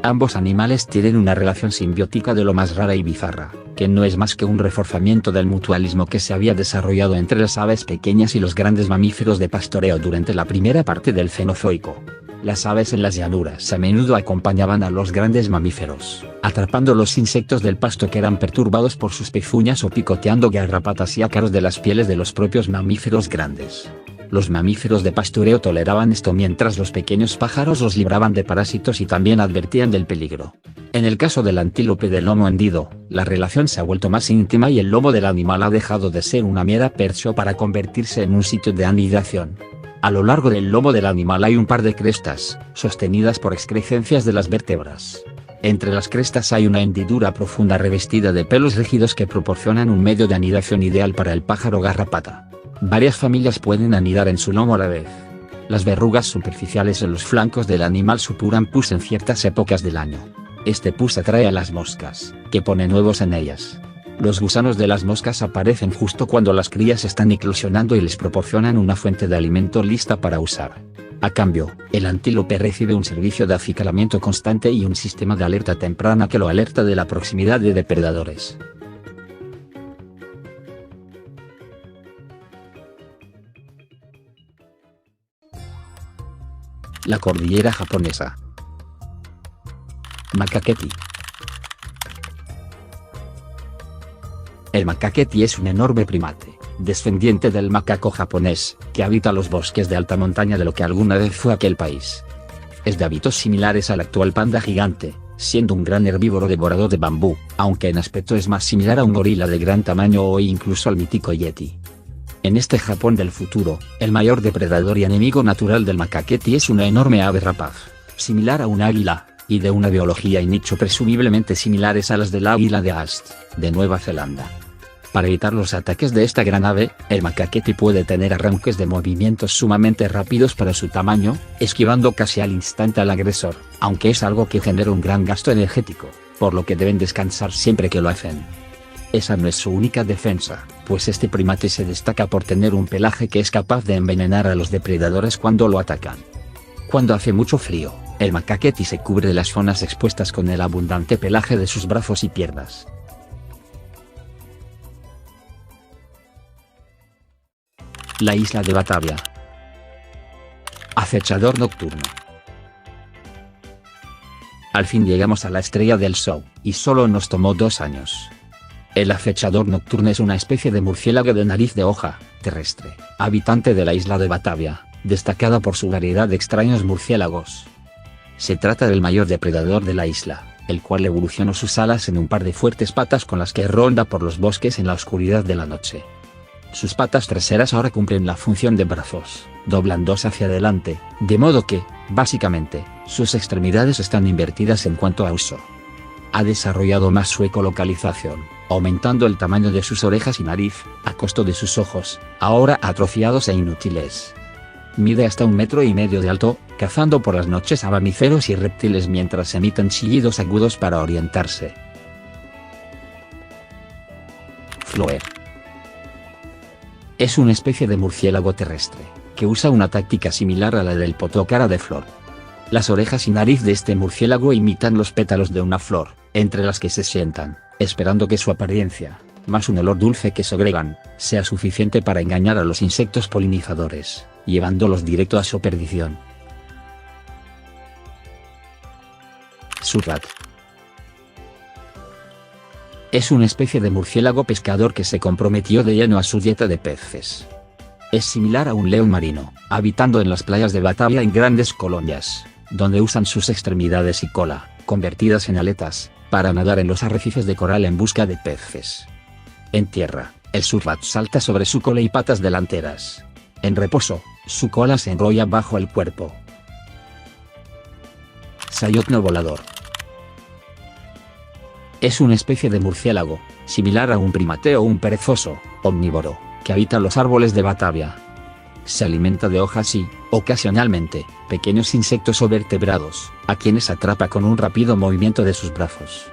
Ambos animales tienen una relación simbiótica de lo más rara y bizarra, que no es más que un reforzamiento del mutualismo que se había desarrollado entre las aves pequeñas y los grandes mamíferos de pastoreo durante la primera parte del Cenozoico. Las aves en las llanuras a menudo acompañaban a los grandes mamíferos, atrapando los insectos del pasto que eran perturbados por sus pezuñas o picoteando garrapatas y ácaros de las pieles de los propios mamíferos grandes. Los mamíferos de pastoreo toleraban esto mientras los pequeños pájaros los libraban de parásitos y también advertían del peligro. En el caso del antílope del lomo hendido, la relación se ha vuelto más íntima y el lomo del animal ha dejado de ser una mera percho para convertirse en un sitio de anidación. A lo largo del lomo del animal hay un par de crestas, sostenidas por excrescencias de las vértebras. Entre las crestas hay una hendidura profunda revestida de pelos rígidos que proporcionan un medio de anidación ideal para el pájaro garrapata. Varias familias pueden anidar en su lomo a la vez. Las verrugas superficiales en los flancos del animal supuran pus en ciertas épocas del año. Este pus atrae a las moscas, que ponen huevos en ellas. Los gusanos de las moscas aparecen justo cuando las crías están eclosionando y les proporcionan una fuente de alimento lista para usar. A cambio, el antílope recibe un servicio de acicalamiento constante y un sistema de alerta temprana que lo alerta de la proximidad de depredadores. La cordillera japonesa. Macaquetí. El macaquetí es un enorme primate, descendiente del macaco japonés, que habita los bosques de alta montaña de lo que alguna vez fue aquel país. Es de hábitos similares al actual panda gigante, siendo un gran herbívoro devorador de bambú, aunque en aspecto es más similar a un gorila de gran tamaño o incluso al mítico yeti. En este Japón del futuro, el mayor depredador y enemigo natural del macaquetí es una enorme ave rapaz, similar a un águila, y de una biología y nicho presumiblemente similares a las del águila de Ast, de Nueva Zelanda. Para evitar los ataques de esta gran ave, el macaquetí puede tener arranques de movimientos sumamente rápidos para su tamaño, esquivando casi al instante al agresor, aunque es algo que genera un gran gasto energético, por lo que deben descansar siempre que lo hacen. Esa no es su única defensa, pues este primate se destaca por tener un pelaje que es capaz de envenenar a los depredadores cuando lo atacan. Cuando hace mucho frío, el macaquetí se cubre de las zonas expuestas con el abundante pelaje de sus brazos y piernas. La isla de Batavia. Acechador nocturno. Al fin llegamos a la estrella del show, y solo nos tomó 2 años. El acechador nocturno es una especie de murciélago de nariz de hoja, terrestre, habitante de la isla de Batavia, destacada por su variedad de extraños murciélagos. Se trata del mayor depredador de la isla, el cual evolucionó sus alas en un par de fuertes patas con las que ronda por los bosques en la oscuridad de la noche. Sus patas traseras ahora cumplen la función de brazos, doblándose hacia adelante, de modo que, básicamente, sus extremidades están invertidas en cuanto a uso. Ha desarrollado más su ecolocalización, aumentando el tamaño de sus orejas y nariz, a costo de sus ojos, ahora atrofiados e inútiles. Mide hasta 1,5 metros de alto, cazando por las noches a mamíferos y reptiles mientras emiten chillidos agudos para orientarse. Floer. Es una especie de murciélago terrestre, que usa una táctica similar a la del potocara de flor. Las orejas y nariz de este murciélago imitan los pétalos de una flor, entre las que se sientan, esperando que su apariencia, más un olor dulce que segregan, sea suficiente para engañar a los insectos polinizadores, llevándolos directo a su perdición. Surrat. Es una especie de murciélago pescador que se comprometió de lleno a su dieta de peces. Es similar a un león marino, habitando en las playas de Batavia en grandes colonias, donde usan sus extremidades y cola, convertidas en aletas, para nadar en los arrecifes de coral en busca de peces. En tierra, el surrat salta sobre su cola y patas delanteras. En reposo, su cola se enrolla bajo el cuerpo. Sayotno volador. Es una especie de murciélago, similar a un primate o un perezoso, omnívoro, que habita los árboles de Batavia. Se alimenta de hojas y, ocasionalmente, pequeños insectos o vertebrados, a quienes atrapa con un rápido movimiento de sus brazos.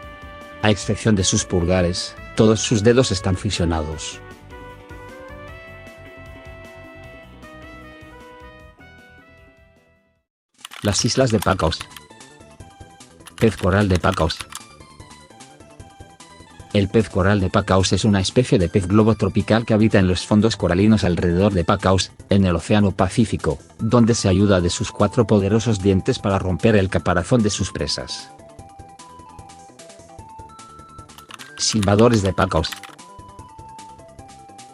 A excepción de sus pulgares, Todos sus dedos están fusionados. Las islas de Pacos. Pez coral de Pacos. El pez coral de Pacos es una especie de pez globo tropical que habita en los fondos coralinos alrededor de Pacos, en el Océano Pacífico, donde se ayuda de sus 4 poderosos dientes para romper el caparazón de sus presas. Silbadores de Pacos.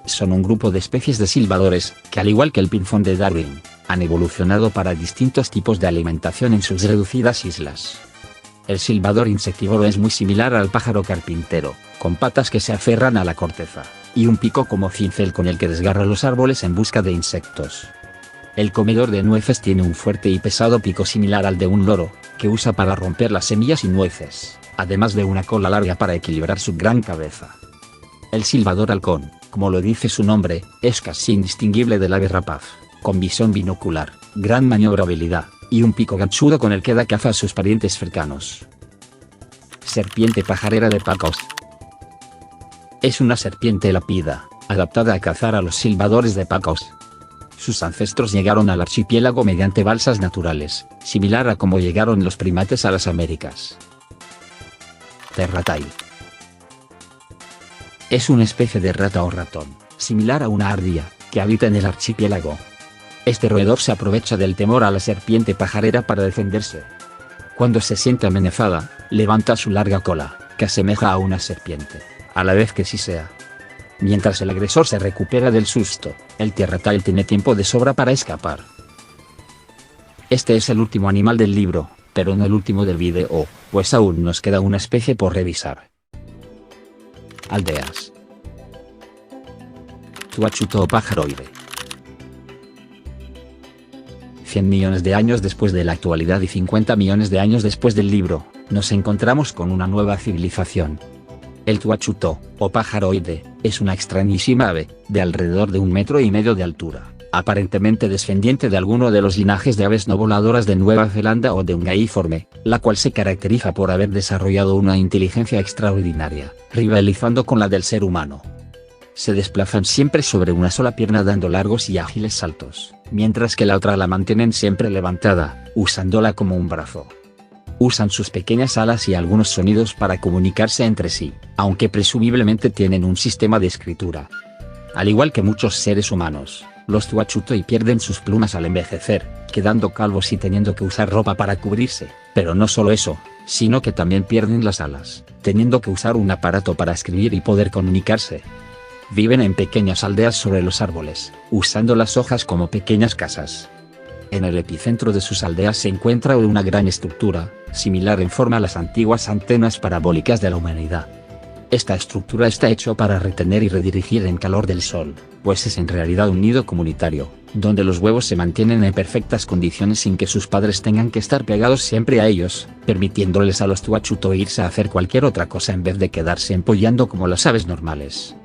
Son un grupo de especies de silbadores, que al igual que el pinzón de Darwin, han evolucionado para distintos tipos de alimentación en sus reducidas islas. El silbador insectívoro es muy similar al pájaro carpintero, con patas que se aferran a la corteza, y un pico como cincel con el que desgarra los árboles en busca de insectos. El comedor de nueces tiene un fuerte y pesado pico similar al de un loro, que usa para romper las semillas y nueces, además de una cola larga para equilibrar su gran cabeza. El silbador halcón, como lo dice su nombre, es casi indistinguible del ave rapaz, con visión binocular, gran maniobrabilidad, y un pico ganchudo con el que da caza a sus parientes cercanos. Serpiente pajarera de Pacos. Es una serpiente lápida, adaptada a cazar a los silbadores de Pacos. Sus ancestros llegaron al archipiélago mediante balsas naturales, similar a como llegaron los primates a las Américas. Terratai. Es una especie de rata o ratón, similar a una ardilla, que habita en el archipiélago. Este roedor se aprovecha del temor a la serpiente pajarera para defenderse. Cuando se siente amenazada, levanta su larga cola, que asemeja a una serpiente, a la vez que sisea. Mientras el agresor se recupera del susto, el terratai tiene tiempo de sobra para escapar. Este es el último animal del libro, pero no el último del video, pues aún nos queda una especie por revisar. Aldeas. Tuachuto o pajaroide. 100 millones de años después de la actualidad y 50 millones de años después del libro, nos encontramos con una nueva civilización. El tuachuto, o pajaroide, es una extrañísima ave, de alrededor de 1,5 metros de altura, aparentemente descendiente de alguno de los linajes de aves no voladoras de Nueva Zelanda o de un galliforme, la cual se caracteriza por haber desarrollado una inteligencia extraordinaria, rivalizando con la del ser humano. Se desplazan siempre sobre una sola pierna dando largos y ágiles saltos, mientras que la otra la mantienen siempre levantada, usándola como un brazo. Usan sus pequeñas alas y algunos sonidos para comunicarse entre sí, aunque presumiblemente tienen un sistema de escritura. Al igual que muchos seres humanos, los tuachutoi pierden sus plumas al envejecer, quedando calvos y teniendo que usar ropa para cubrirse, pero no solo eso, sino que también pierden las alas, teniendo que usar un aparato para escribir y poder comunicarse. Viven en pequeñas aldeas sobre los árboles, usando las hojas como pequeñas casas. En el epicentro de sus aldeas se encuentra una gran estructura, similar en forma a las antiguas antenas parabólicas de la humanidad. Esta estructura está hecha para retener y redirigir el calor del sol, pues es en realidad un nido comunitario, donde los huevos se mantienen en perfectas condiciones sin que sus padres tengan que estar pegados siempre a ellos, permitiéndoles a los tuachutoi irse a hacer cualquier otra cosa en vez de quedarse empollando como las aves normales.